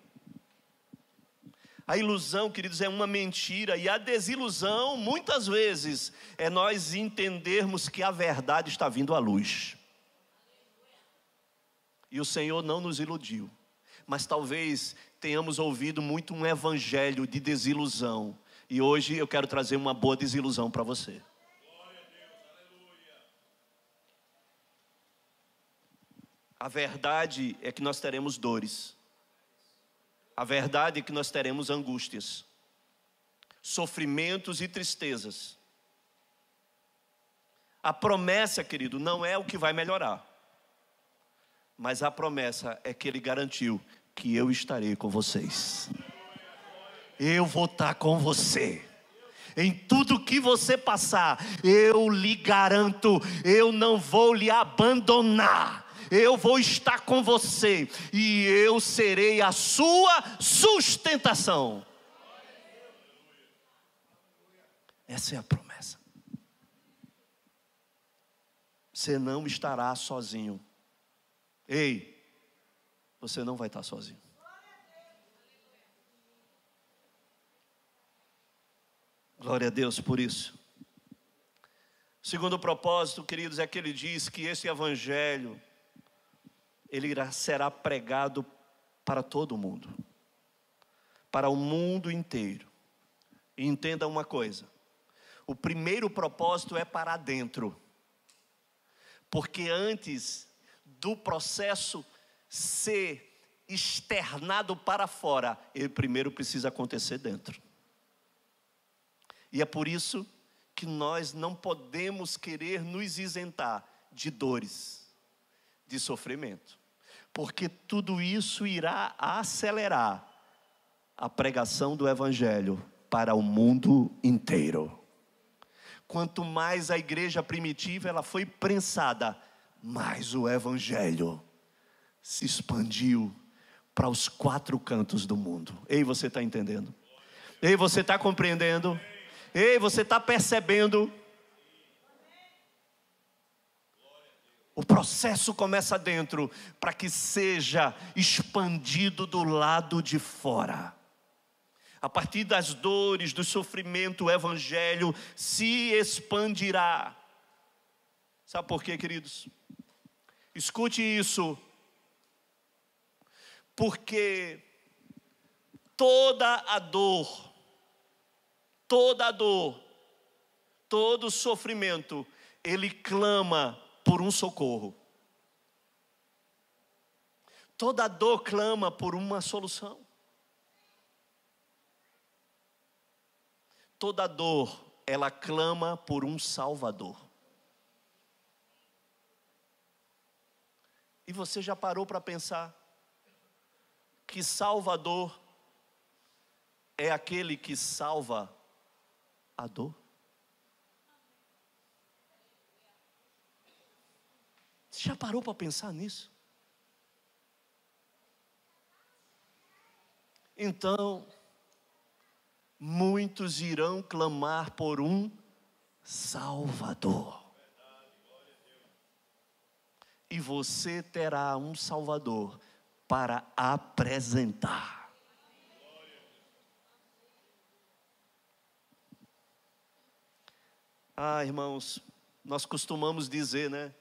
A ilusão, queridos, é uma mentira, e a desilusão, muitas vezes, é nós entendermos que a verdade está vindo à luz. E o Senhor não nos iludiu, mas talvez tenhamos ouvido muito um evangelho de desilusão, e hoje eu quero trazer uma boa desilusão para você. A verdade é que nós teremos dores, a verdade é que nós teremos angústias, sofrimentos e tristezas. A promessa, querido, não é o que vai melhorar, mas a promessa é que Ele garantiu que eu estarei com vocês. Eu vou estar com você. Em tudo que você passar, eu lhe garanto, eu não vou lhe abandonar. Eu vou estar com você e eu serei a sua sustentação. Essa é a promessa. Você não estará sozinho. Ei, você não vai estar sozinho. Glória a Deus por isso. Segundo propósito, queridos, é que ele diz que esse evangelho, ele será pregado para todo mundo. Para o mundo inteiro. E entenda uma coisa. O primeiro propósito é para dentro. Porque antes do processo ser externado para fora, ele primeiro precisa acontecer dentro. E é por isso que nós não podemos querer nos isentar de dores, de sofrimento, porque tudo isso irá acelerar a pregação do evangelho para o mundo inteiro. Quanto mais a igreja primitiva ela foi prensada, mas o evangelho se expandiu para os 4 cantos do mundo. Ei, você está entendendo? Ei, você está compreendendo? Ei, você está percebendo? O processo começa dentro, para que seja expandido do lado de fora. A partir das dores, do sofrimento, o evangelho se expandirá. Sabe por quê, queridos? Escute isso. Porque toda a dor, todo sofrimento, ele clama por um socorro. Toda dor clama por uma solução. Toda dor, ela clama por um Salvador. E você já parou para pensar que Salvador é aquele que salva a dor? Você já parou para pensar nisso? Então, muitos irão clamar por um Salvador. E você terá um Salvador para apresentar. Ah, irmãos, nós costumamos dizer, né?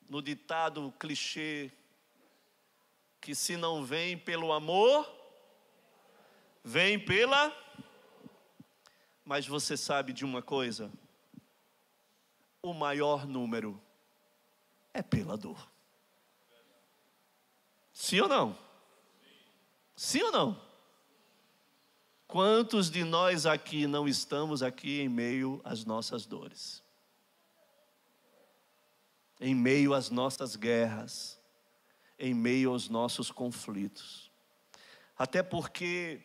No ditado clichê, que se não vem pelo amor, vem pela... Mas você sabe de uma coisa? O maior número é pela dor. Sim ou não? Sim ou não? Quantos de nós aqui não estamos aqui em meio às nossas dores? Em meio às nossas guerras, em meio aos nossos conflitos. Até porque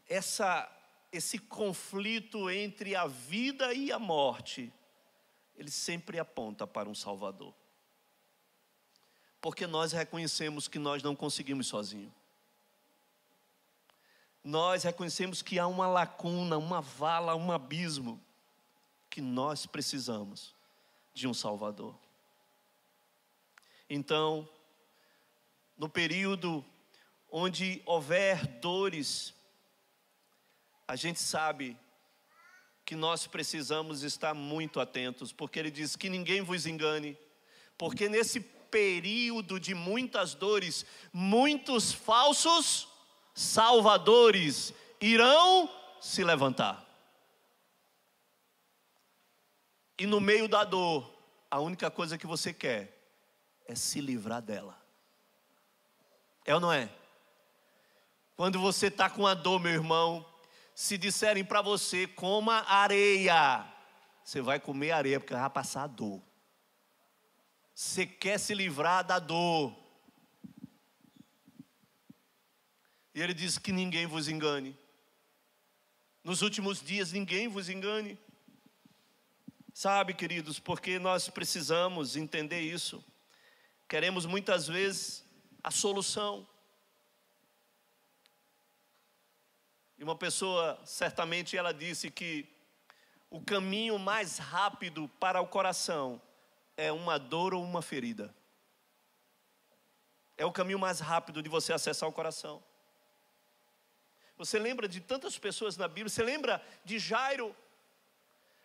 esse conflito entre a vida e a morte, ele sempre aponta para um Salvador. Porque nós reconhecemos que nós não conseguimos sozinhos. Nós reconhecemos que há uma lacuna, uma vala, um abismo, que nós precisamos de um Salvador. Então, no período onde houver dores, a gente sabe que nós precisamos estar muito atentos, porque ele diz que ninguém vos engane, porque nesse período de muitas dores, muitos falsos salvadores irão se levantar. E no meio da dor, a única coisa que você quer é se livrar dela. É ou não é? Quando você está com a dor, meu irmão, se disserem para você, coma areia, você vai comer areia, porque vai passar a dor. Você quer se livrar da dor. E ele diz que ninguém vos engane. Nos últimos dias ninguém vos engane. Sabe, queridos, porque nós precisamos entender isso. Queremos muitas vezes a solução. E uma pessoa, certamente ela disse que o caminho mais rápido para o coração é uma dor ou uma ferida. É o caminho mais rápido de você acessar o coração. Você lembra de tantas pessoas na Bíblia? Você lembra de Jairo?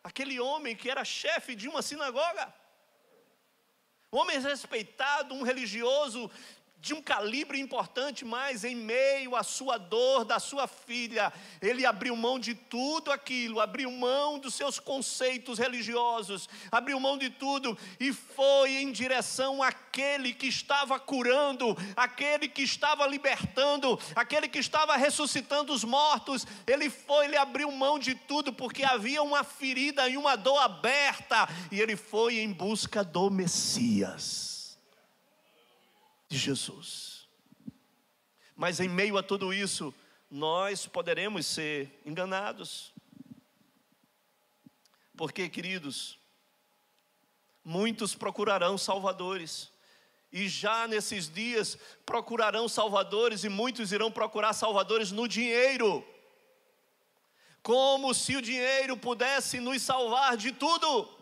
Aquele homem que era chefe de uma sinagoga. Um homem respeitado, um religioso de um calibre importante, mas em meio à sua dor da sua filha, ele abriu mão de tudo aquilo, abriu mão dos seus conceitos religiosos, abriu mão de tudo e foi em direção àquele que estava curando, àquele que estava libertando, àquele que estava ressuscitando os mortos. Ele abriu mão de tudo porque havia uma ferida e uma dor aberta, e ele foi em busca do Messias, de Jesus. Mas em meio a tudo isso, nós poderemos ser enganados. Porque, queridos, muitos procurarão salvadores. E já nesses dias procurarão salvadores, e muitos irão procurar salvadores no dinheiro. Como se o dinheiro pudesse nos salvar de tudo.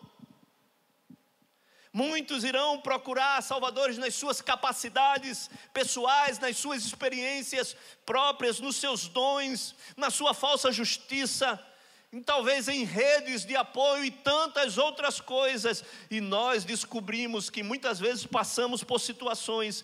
Muitos irão procurar salvadores nas suas capacidades pessoais, nas suas experiências próprias, nos seus dons, na sua falsa justiça, e talvez em redes de apoio e tantas outras coisas. E nós descobrimos que muitas vezes passamos por situações,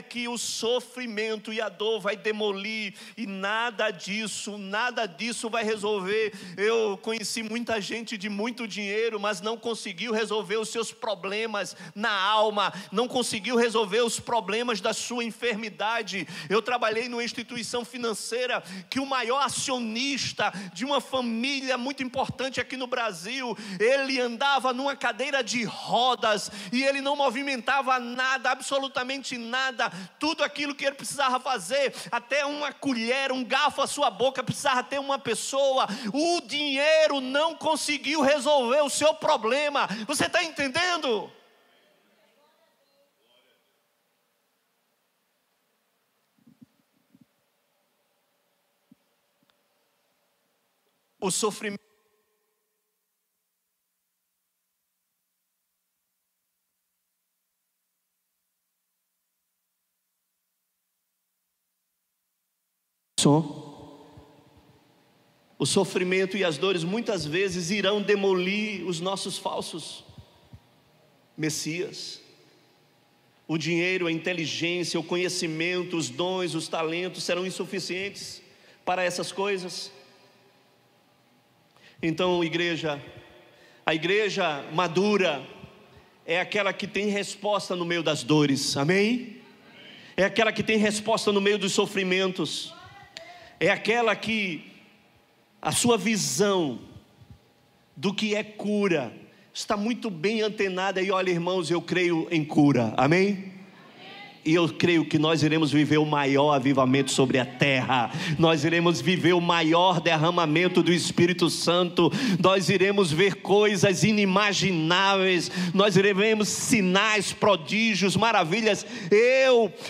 que o sofrimento e a dor vai demolir, e nada disso vai resolver. Eu conheci muita gente de muito dinheiro, mas não conseguiu resolver os seus problemas na alma, não conseguiu resolver os problemas da sua enfermidade. Eu trabalhei numa instituição financeira que o maior acionista de uma família muito importante aqui no Brasil, ele andava numa cadeira de rodas, e ele não movimentava nada, absolutamente nada. Tudo aquilo que ele precisava fazer, até uma colher, um garfo à sua boca, precisava ter uma pessoa. O dinheiro não conseguiu resolver o seu problema. Você está entendendo? O sofrimento e as dores muitas vezes irão demolir os nossos falsos messias. O dinheiro, a inteligência, o conhecimento, os dons, os talentos serão insuficientes para essas coisas. Então, a igreja madura é aquela que tem resposta no meio das dores, amém? É aquela que tem resposta no meio dos sofrimentos. É aquela que a sua visão do que é cura está muito bem antenada. E olha, irmãos, eu creio em cura, amém? E eu creio que nós iremos viver o maior avivamento sobre a terra. Nós iremos viver o maior derramamento do Espírito Santo. Nós iremos ver coisas inimagináveis. Nós iremos sinais, prodígios, maravilhas.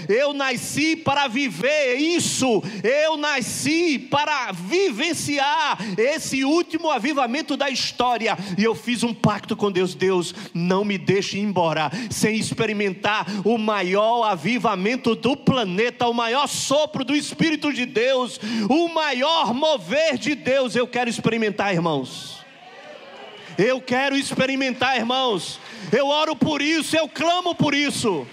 Eu nasci para viver isso. Eu nasci para vivenciar esse último avivamento da história. E eu fiz um pacto com Deus. Deus, não me deixe ir embora sem experimentar o maior avivamento do planeta, o maior sopro do Espírito de Deus, o maior mover de Deus. Eu quero experimentar, irmãos. Eu quero experimentar, irmãos. Eu oro por isso, eu clamo por isso.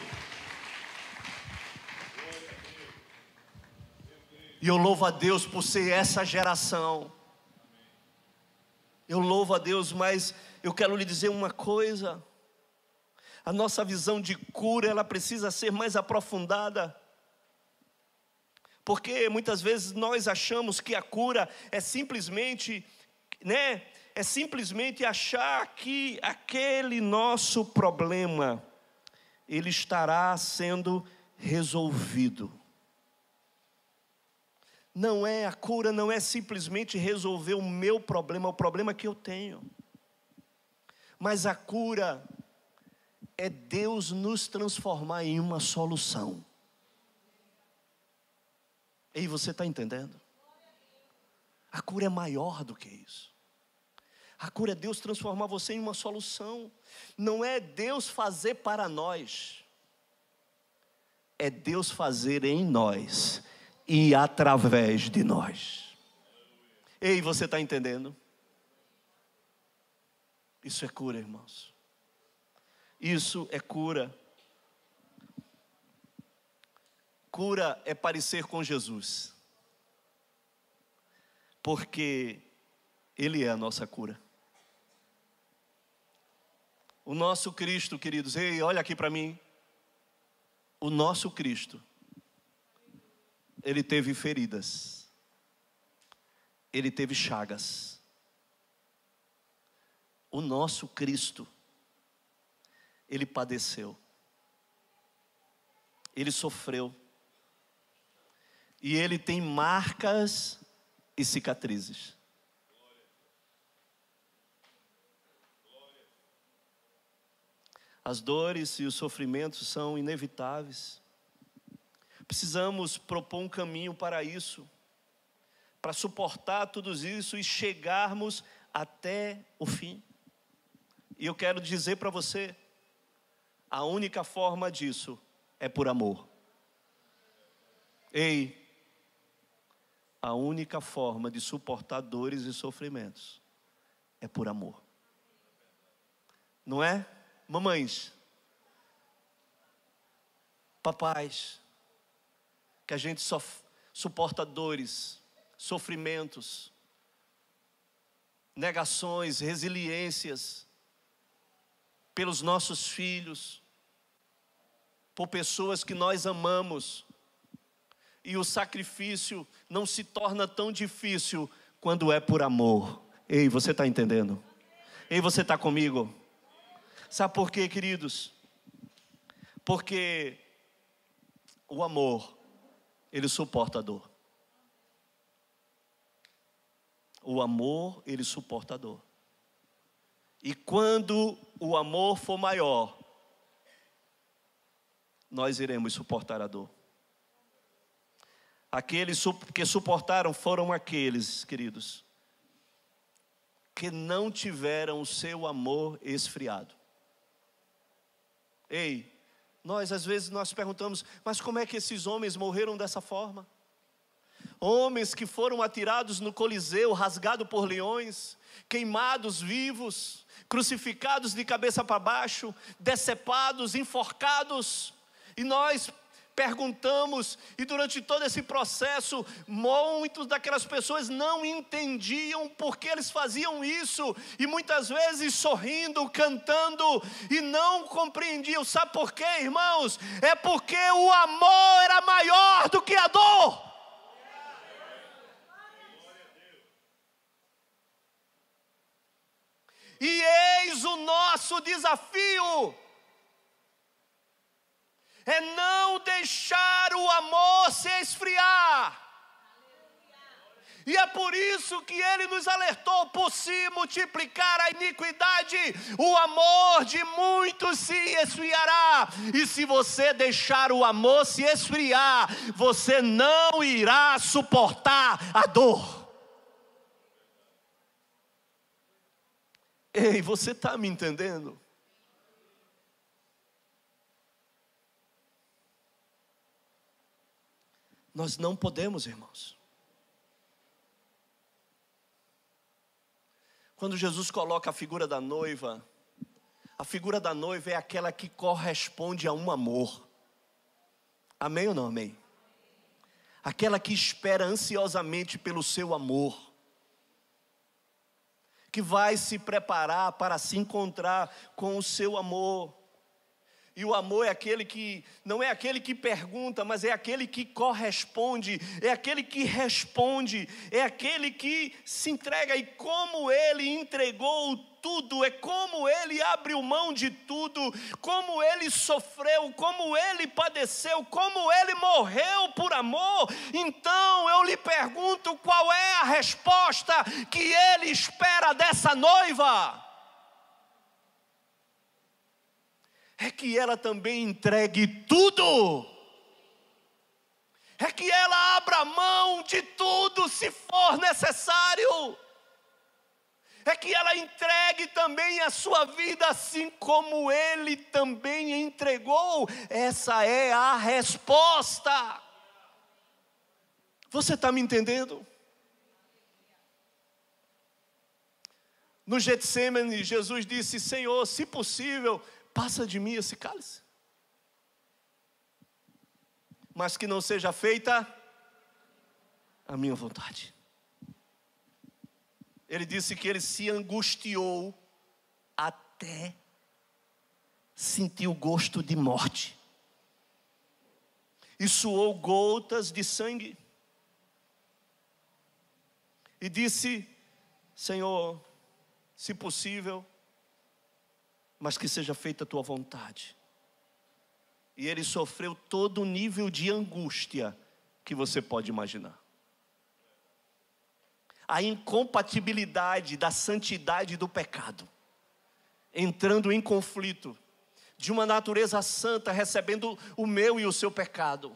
E eu louvo a Deus por ser essa geração. Eu louvo a Deus, mas eu quero lhe dizer uma coisa. A nossa visão de cura, ela precisa ser mais aprofundada. Porque muitas vezes nós achamos que a cura é simplesmente, é simplesmente achar que aquele nosso problema, ele estará sendo resolvido. Não é, a cura não é simplesmente resolver o meu problema, o problema que eu tenho. Mas a cura é Deus nos transformar em uma solução. Ei, você está entendendo? A cura é maior do que isso. A cura é Deus transformar você em uma solução. Não é Deus fazer para nós. É Deus fazer em nós e através de nós. Ei, você está entendendo? Isso é cura, irmãos. Isso é cura. Cura é parecer com Jesus. Porque Ele é a nossa cura. O nosso Cristo, queridos, ei, olha aqui para mim. O nosso Cristo, Ele teve feridas. Ele teve chagas. O nosso Cristo, Ele padeceu. Ele sofreu. E Ele tem marcas e cicatrizes. As dores e os sofrimentos são inevitáveis. Precisamos propor um caminho para isso, para suportar tudo isso e chegarmos até o fim. E eu quero dizer para você, a única forma disso é por amor. Ei, a única forma de suportar dores e sofrimentos é por amor. Não é? Mamães, papais, que a gente suporta dores, sofrimentos, negações, resiliências, pelos nossos filhos, por pessoas que nós amamos, e o sacrifício não se torna tão difícil quando é por amor. Ei, você está entendendo? Ei, você está comigo? Sabe por quê, queridos? Porque o amor, ele suporta a dor. O amor, ele suporta a dor. E quando o amor for maior, nós iremos suportar a dor. Aqueles que suportaram foram aqueles, queridos, que não tiveram o seu amor esfriado. Ei, às vezes nós perguntamos, mas como é que esses homens morreram dessa forma? Homens que foram atirados no Coliseu, rasgados por leões, queimados vivos, crucificados de cabeça para baixo, decepados, enforcados. E nós perguntamos, e durante todo esse processo, muitas daquelas pessoas não entendiam por que eles faziam isso, e muitas vezes sorrindo, cantando, e não compreendiam. Sabe por quê, irmãos? É porque o amor era maior do que a dor. E eis o nosso desafio: é não deixar deixar o amor se esfriar. E é por isso que ele nos alertou: por se multiplicar a iniquidade, o amor de muitos se esfriará. E se você deixar o amor se esfriar, você não irá suportar a dor. Ei, você está me entendendo? Nós não podemos, irmãos. Quando Jesus coloca a figura da noiva é aquela que corresponde a um amor. Amém ou não amém? Aquela que espera ansiosamente pelo seu amor, que vai se preparar para se encontrar com o seu amor. E o amor é aquele que, não é aquele que pergunta, mas é aquele que corresponde, é aquele que responde, é aquele que se entrega. E como ele entregou tudo, é como ele abriu mão de tudo, como ele sofreu, como ele padeceu, como ele morreu por amor. Então eu lhe pergunto, qual é a resposta que ele espera dessa noiva? É que ela também entregue tudo. É que ela abra mão de tudo se for necessário. É que ela entregue também a sua vida assim como ele também entregou. Essa é a resposta. Você está me entendendo? No Getsêmani, Jesus disse: Senhor, se possível, passa de mim esse cálice, mas que não seja feita a minha vontade. Ele disse que ele se angustiou até sentir o gosto de morte, e suou gotas de sangue, e disse: Senhor, se possível, mas que seja feita a tua vontade. E ele sofreu todo o nível de angústia que você pode imaginar. A incompatibilidade da santidade e do pecado, entrando em conflito, de uma natureza santa recebendo o meu e o seu pecado.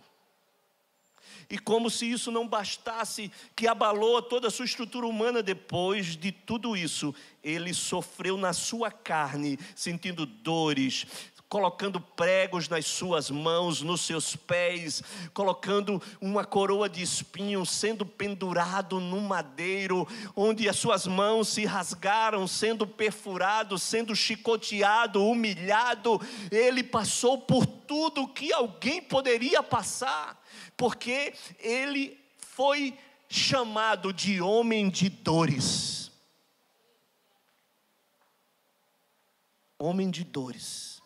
E como se isso não bastasse, que abalou toda a sua estrutura humana, depois de tudo isso, ele sofreu na sua carne, sentindo dores, colocando pregos nas suas mãos, nos seus pés, colocando uma coroa de espinhos, sendo pendurado no madeiro, onde as suas mãos se rasgaram, sendo perfurado, sendo chicoteado, humilhado. Ele passou por tudo que alguém poderia passar, porque ele foi chamado de homem de dores. Homem de dores.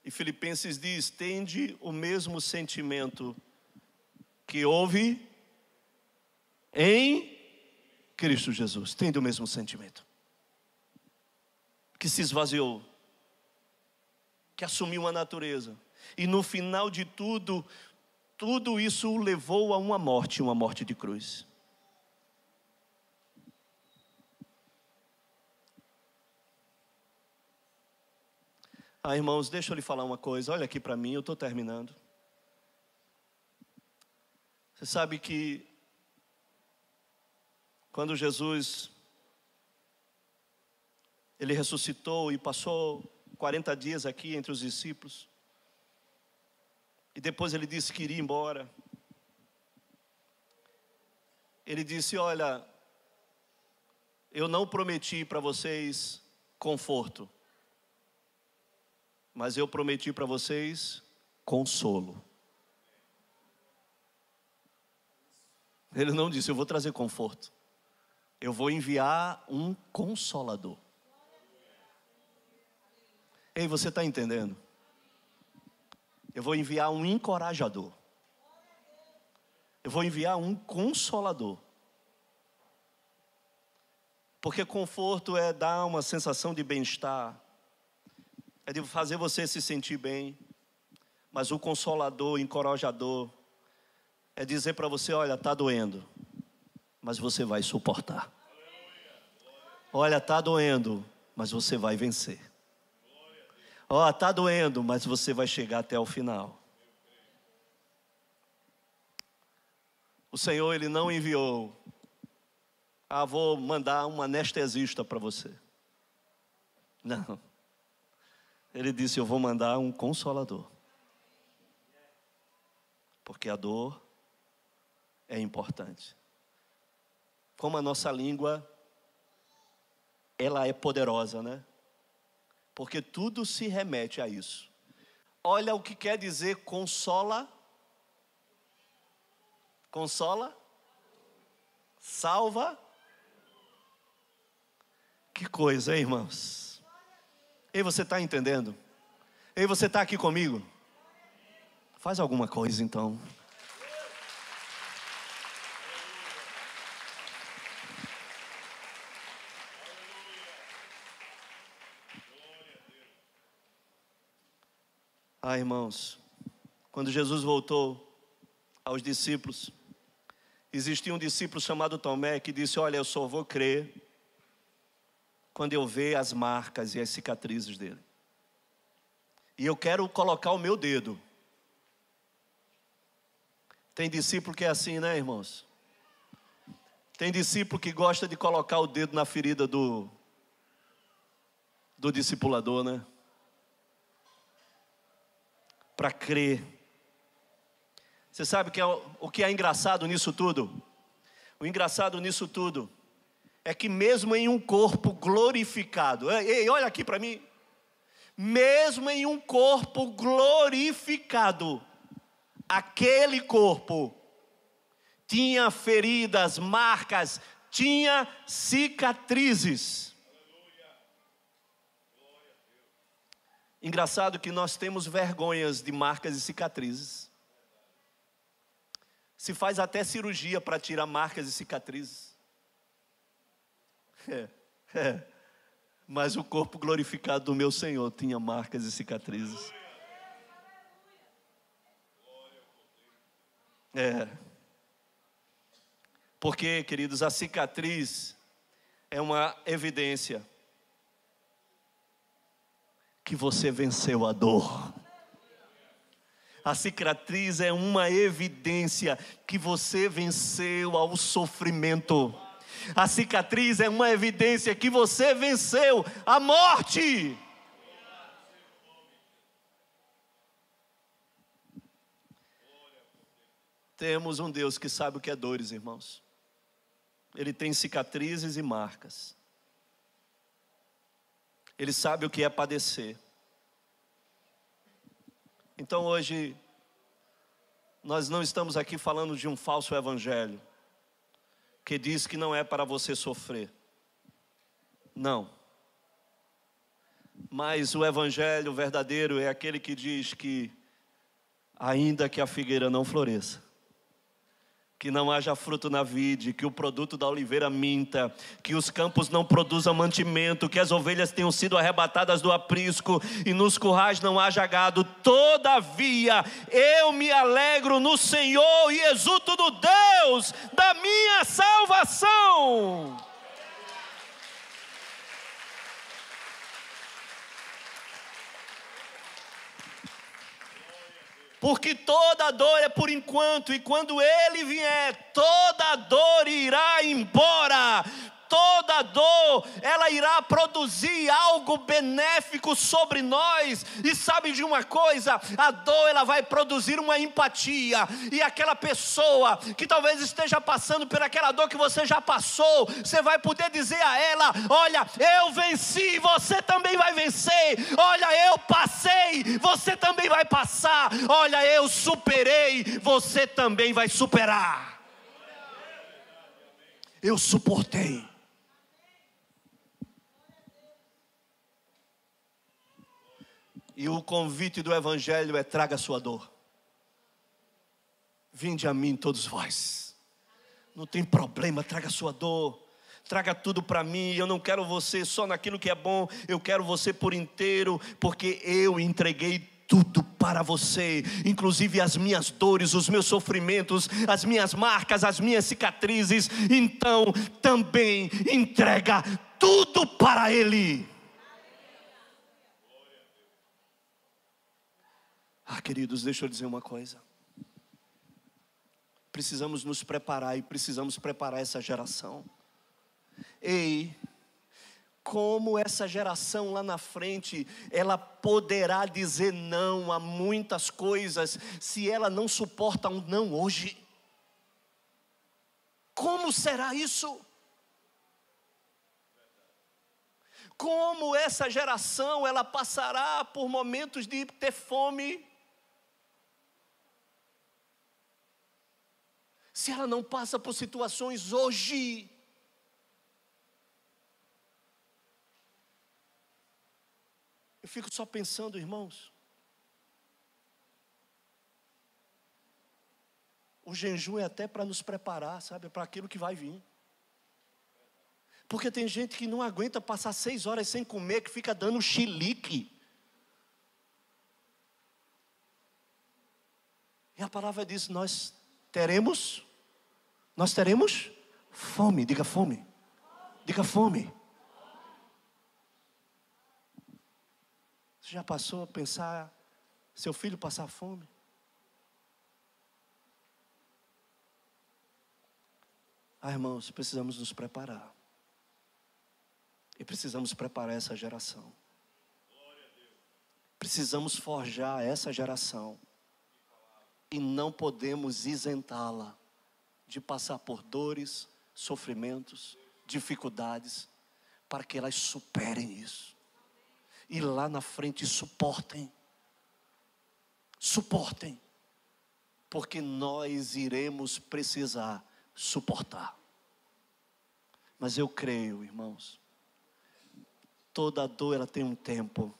E Filipenses diz: tende o mesmo sentimento que houve em Cristo Jesus. Tende o mesmo sentimento. Que se esvaziou, que assumiu a natureza. E no final de tudo, tudo isso o levou a uma morte de cruz. Irmãos, deixa eu lhe falar uma coisa. Olha aqui para mim, eu estou terminando. Você sabe que quando Jesus, ele ressuscitou e passou 40 dias aqui entre os discípulos, e depois ele disse que iria embora. Ele disse: olha, eu não prometi para vocês conforto, mas eu prometi para vocês consolo. Ele não disse: eu vou trazer conforto, eu vou enviar um consolador. Ei, você está entendendo? Eu vou enviar um encorajador. Eu vou enviar um consolador. Porque conforto é dar uma sensação de bem-estar. é de fazer você se sentir bem. Mas o consolador, o encorajador, é dizer para você: olha, está doendo, mas você vai suportar. Olha, está doendo, mas você vai vencer. Ó, está doendo, mas você vai chegar até o final. O Senhor, Ele não enviou: vou mandar um anestesista para você. Não. Ele disse: eu vou mandar um consolador. Porque a dor é importante. Como a nossa língua, ela é poderosa, né? Porque tudo se remete a isso. Olha o que quer dizer consola. Consola. Salva. Que coisa, hein, irmãos? Ei, você está entendendo? Ei, você está aqui comigo? Faz alguma coisa então. Irmãos, quando Jesus voltou aos discípulos, existia um discípulo chamado Tomé que disse: olha, eu só vou crer quando eu ver as marcas e as cicatrizes dele. E eu quero colocar o meu dedo. Tem discípulo que é assim, né, irmãos? Tem discípulo que gosta de colocar o dedo na ferida do discipulador, né? Para crer. Você sabe o que é engraçado nisso tudo? O engraçado nisso tudo é que mesmo em um corpo glorificado, ei, olha aqui para mim. Mesmo em um corpo glorificado, aquele corpo tinha feridas, marcas, tinha cicatrizes. Engraçado que nós temos vergonhas de marcas e cicatrizes. Se faz até cirurgia para tirar marcas e cicatrizes. Mas o corpo glorificado do meu Senhor tinha marcas e cicatrizes. Porque, queridos, a cicatriz é uma evidência que você venceu a dor. A cicatriz é uma evidência que você venceu ao sofrimento. A cicatriz é uma evidência que você venceu a morte. Temos um Deus que sabe o que é dores, irmãos. Ele tem cicatrizes e marcas. Ele sabe o que é padecer. Então hoje, nós não estamos aqui falando de um falso evangelho, que diz que não é para você sofrer. Não. Mas o evangelho verdadeiro é aquele que diz que, ainda que a figueira não floresça, que não haja fruto na vide, que o produto da oliveira minta, que os campos não produzam mantimento, que as ovelhas tenham sido arrebatadas do aprisco e nos currais não haja gado. Todavia, eu me alegro no Senhor e exulto no Deus da minha salvação. Porque toda dor é por enquanto, e quando Ele vier, toda dor irá embora. Toda dor, ela irá produzir algo benéfico sobre nós. E sabe de uma coisa? A dor, ela vai produzir uma empatia. E aquela pessoa que talvez esteja passando por aquela dor que você já passou, você vai poder dizer a ela: olha, eu venci, você também vai vencer. Olha, eu passei, você também vai passar. Olha, eu superei, você também vai superar. Eu suportei. E o convite do evangelho é: traga a sua dor. Vinde a mim todos vós. Não tem problema, traga a sua dor. traga tudo para mim. Eu não quero você só naquilo que é bom, eu quero você por inteiro, porque eu entreguei tudo para você, inclusive as minhas dores, os meus sofrimentos, as minhas marcas, as minhas cicatrizes. Então também entrega tudo para Ele. Queridos, deixa eu dizer uma coisa. Precisamos nos preparar e precisamos preparar essa geração. Ei, como essa geração lá na frente, ela poderá dizer não a muitas coisas, se ela não suporta um não hoje? Como será isso? Como essa geração, ela passará por momentos de ter fome, se ela não passa por situações hoje? Eu fico só pensando, irmãos, o jejum é até para nos preparar, sabe, para aquilo que vai vir. Porque tem gente que não aguenta passar 6 horas sem comer, que fica dando chilique. E a palavra diz, nós teremos fome. Diga fome. Diga fome. Você já passou a pensar seu filho passar fome? Irmãos, precisamos nos preparar. E precisamos preparar essa geração. Precisamos forjar essa geração. E não podemos isentá-la de passar por dores, sofrimentos, dificuldades, para que elas superem isso. E lá na frente suportem. Suportem. Porque nós iremos precisar suportar. Mas eu creio, irmãos, toda dor ela tem um tempo.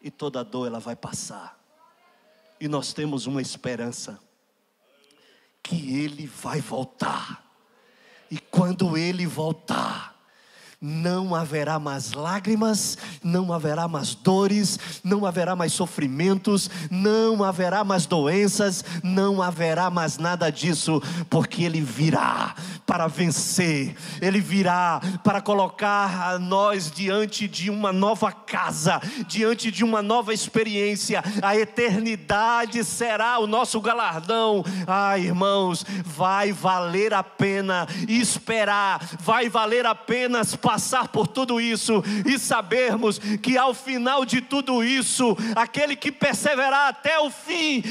E toda dor ela vai passar. E nós temos uma esperança. Que Ele vai voltar. E quando Ele voltar, não haverá mais lágrimas, não haverá mais dores, não haverá mais sofrimentos, não haverá mais doenças, não haverá mais nada disso, porque Ele virá para vencer, Ele virá para colocar a nós diante de uma nova casa, diante de uma nova experiência. A eternidade será o nosso galardão. Irmãos, vai valer a pena esperar, vai valer a pena passar por tudo isso e sabermos que ao final de tudo isso, aquele que perseverar até o fim,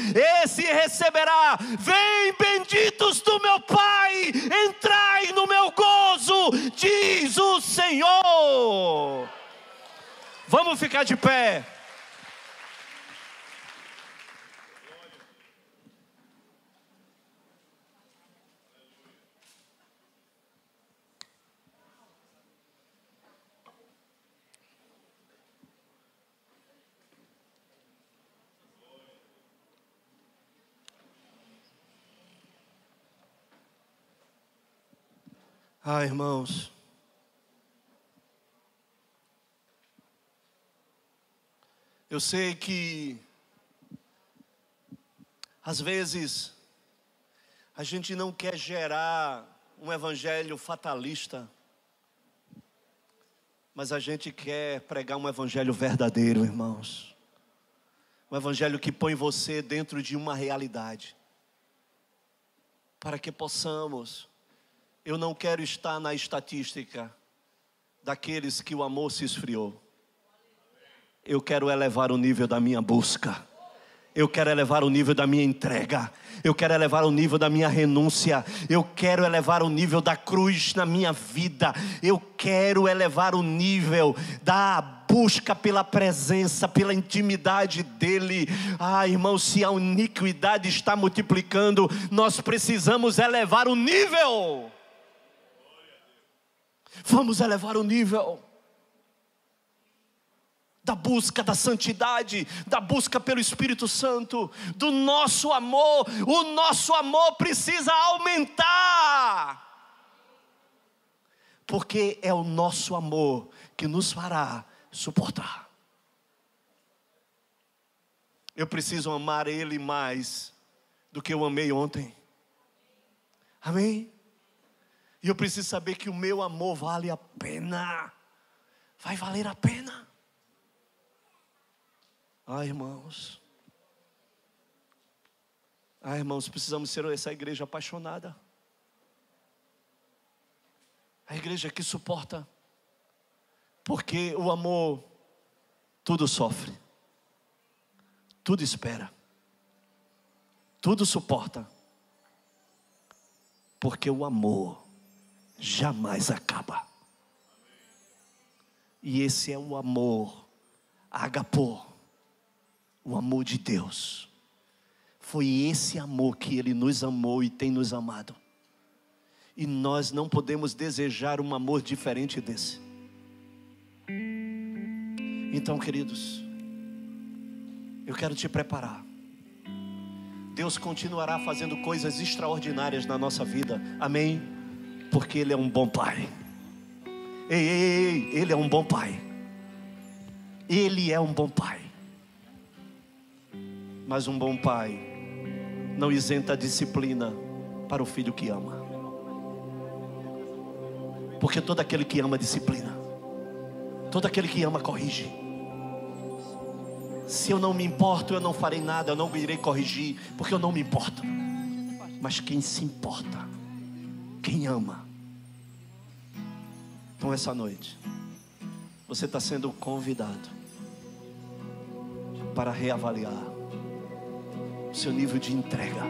esse receberá. Vem, benditos do meu Pai, entrai no meu gozo, diz o Senhor. Vamos ficar de pé. Irmãos, eu sei que às vezes a gente não quer gerar um evangelho fatalista, mas a gente quer pregar um evangelho verdadeiro, irmãos. Um evangelho que põe você dentro de uma realidade, para que possamos. Eu não quero estar na estatística daqueles que o amor se esfriou. Eu quero elevar o nível da minha busca. Eu quero elevar o nível da minha entrega. Eu quero elevar o nível da minha renúncia. Eu quero elevar o nível da cruz na minha vida. Eu quero elevar o nível da busca pela presença, pela intimidade dEle. Irmãos, se a iniquidade está multiplicando, nós precisamos elevar o nível. Vamos elevar o nível da busca da santidade, da busca pelo Espírito Santo, do nosso amor. O nosso amor precisa aumentar, porque é o nosso amor que nos fará suportar. Eu preciso amar Ele mais do que eu amei ontem. Amém? E eu preciso saber que o meu amor vale a pena. Vai valer a pena. Irmãos. Irmãos, precisamos ser essa igreja apaixonada. A igreja que suporta. Porque o amor tudo sofre. Tudo espera. Tudo suporta. Porque o amor jamais acaba. E esse é o amor agapô, o amor de Deus. Foi esse amor que Ele nos amou e tem nos amado. E nós não podemos desejar um amor diferente desse. Então, queridos, eu quero te preparar. Deus continuará fazendo coisas extraordinárias na nossa vida. Amém? Porque Ele é um bom Pai. Ei, Ele é um bom Pai. Ele é um bom Pai. Mas um bom Pai não isenta a disciplina para o filho que ama. Porque todo aquele que ama disciplina. Todo aquele que ama corrige. Se eu não me importo, eu não farei nada, eu não irei corrigir, porque eu não me importo. Mas quem se importa, quem ama. Então essa noite, você está sendo convidado para reavaliar o seu nível de entrega.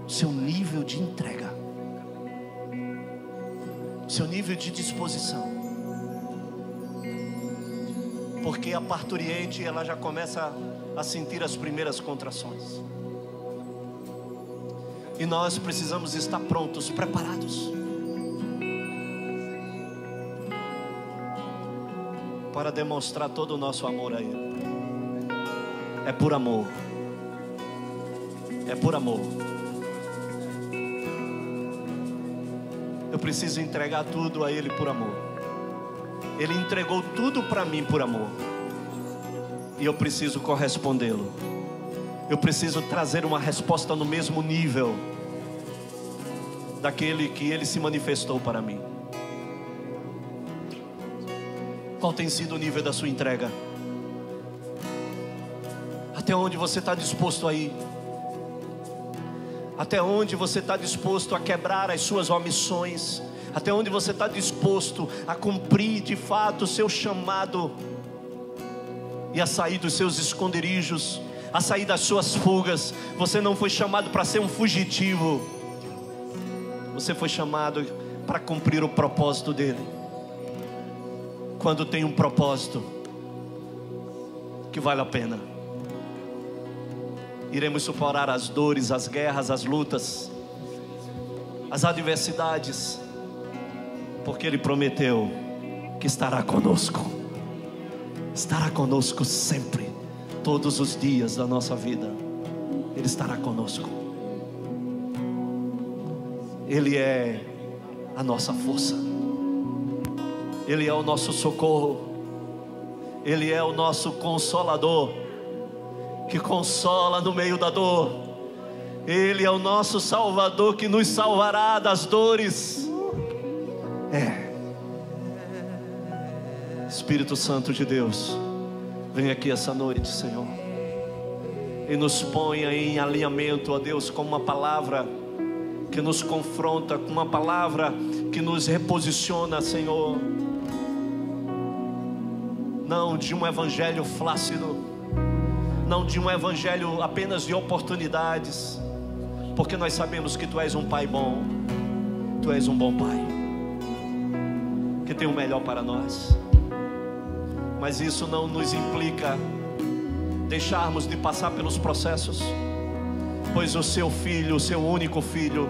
O seu nível de entrega. O seu nível de disposição. Porque a parturiente, ela já começa a sentir as primeiras contrações. E nós precisamos estar prontos, preparados, para demonstrar todo o nosso amor a Ele. É por amor. É por amor. Eu preciso entregar tudo a Ele por amor. Ele entregou tudo para mim por amor. E eu preciso correspondê-lo. Eu preciso trazer uma resposta no mesmo nível daquele que Ele se manifestou para mim. Qual tem sido o nível da sua entrega? Até onde você está disposto a ir? Até onde você está disposto a quebrar as suas omissões? Até onde você está disposto a cumprir de fato o seu chamado e a sair dos seus esconderijos, a sair das suas fugas? Você não foi chamado para ser um fugitivo. Você foi chamado para cumprir o propósito dele. Quando tem um propósito que vale a pena, iremos suportar as dores, as guerras, as lutas, as adversidades, porque Ele prometeu que estará conosco. Estará conosco sempre, todos os dias da nossa vida. Ele estará conosco. Ele é a nossa força. Ele é o nosso socorro. Ele é o nosso consolador, que consola no meio da dor. Ele é o nosso Salvador, que nos salvará das dores. Espírito Santo de Deus, vem aqui essa noite, Senhor, e nos ponha em alinhamento, ó Deus, com uma palavra que nos confronta, com uma palavra que nos reposiciona, Senhor. Não de um evangelho flácido, não de um evangelho apenas de oportunidades, porque nós sabemos que Tu és um Pai bom. Tu és um bom Pai, que tem o melhor para nós. Mas isso não nos implica deixarmos de passar pelos processos, pois o Seu Filho, o Seu único Filho,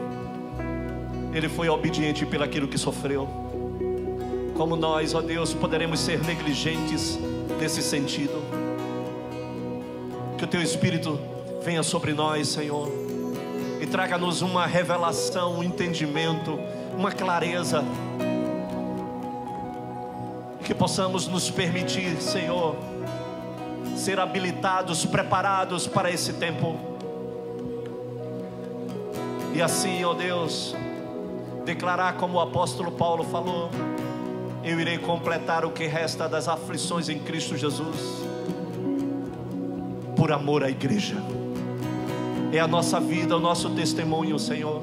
Ele foi obediente pelaquilo que sofreu. Como nós, ó Deus, poderemos ser negligentes nesse sentido? Que o Teu Espírito venha sobre nós, Senhor, e traga-nos uma revelação, um entendimento, uma clareza Que possamos nos permitir, Senhor, ser habilitados, preparados para esse tempo. E assim, ó Deus, declarar como o apóstolo Paulo falou: eu irei completar o que resta das aflições em Cristo Jesus, por amor à igreja. É a nossa vida, o nosso testemunho, Senhor,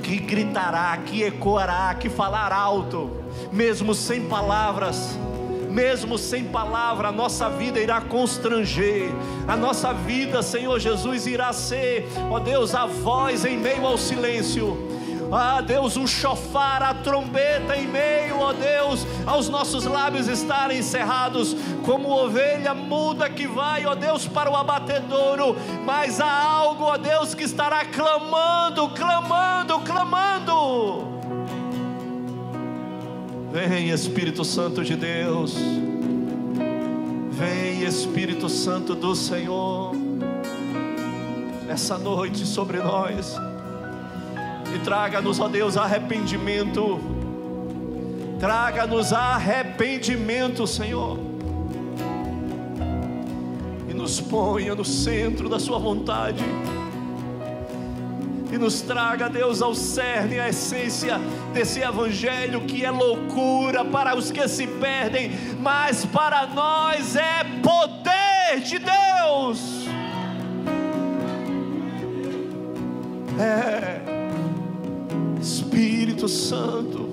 que gritará, que ecoará, que falará alto, mesmo sem palavras. Mesmo sem palavra, a nossa vida irá constranger. A nossa vida, Senhor Jesus, irá ser, ó Deus, a voz em meio ao silêncio. Ah, Deus, um chofar, a trombeta em meio, ó Deus, aos nossos lábios estarem cerrados, como ovelha muda que vai, ó Deus, para o abatedouro. Mas há algo, ó Deus, que estará clamando, clamando, clamando. Vem, Espírito Santo de Deus. Vem, Espírito Santo do Senhor, nessa noite sobre nós. E traga-nos, ó Deus, arrependimento. Traga-nos arrependimento, Senhor. E nos ponha no centro da sua vontade. E nos traga, Deus, ao cerne, a essência desse evangelho que é loucura para os que se perdem, mas para nós é poder de Deus. Espírito Santo,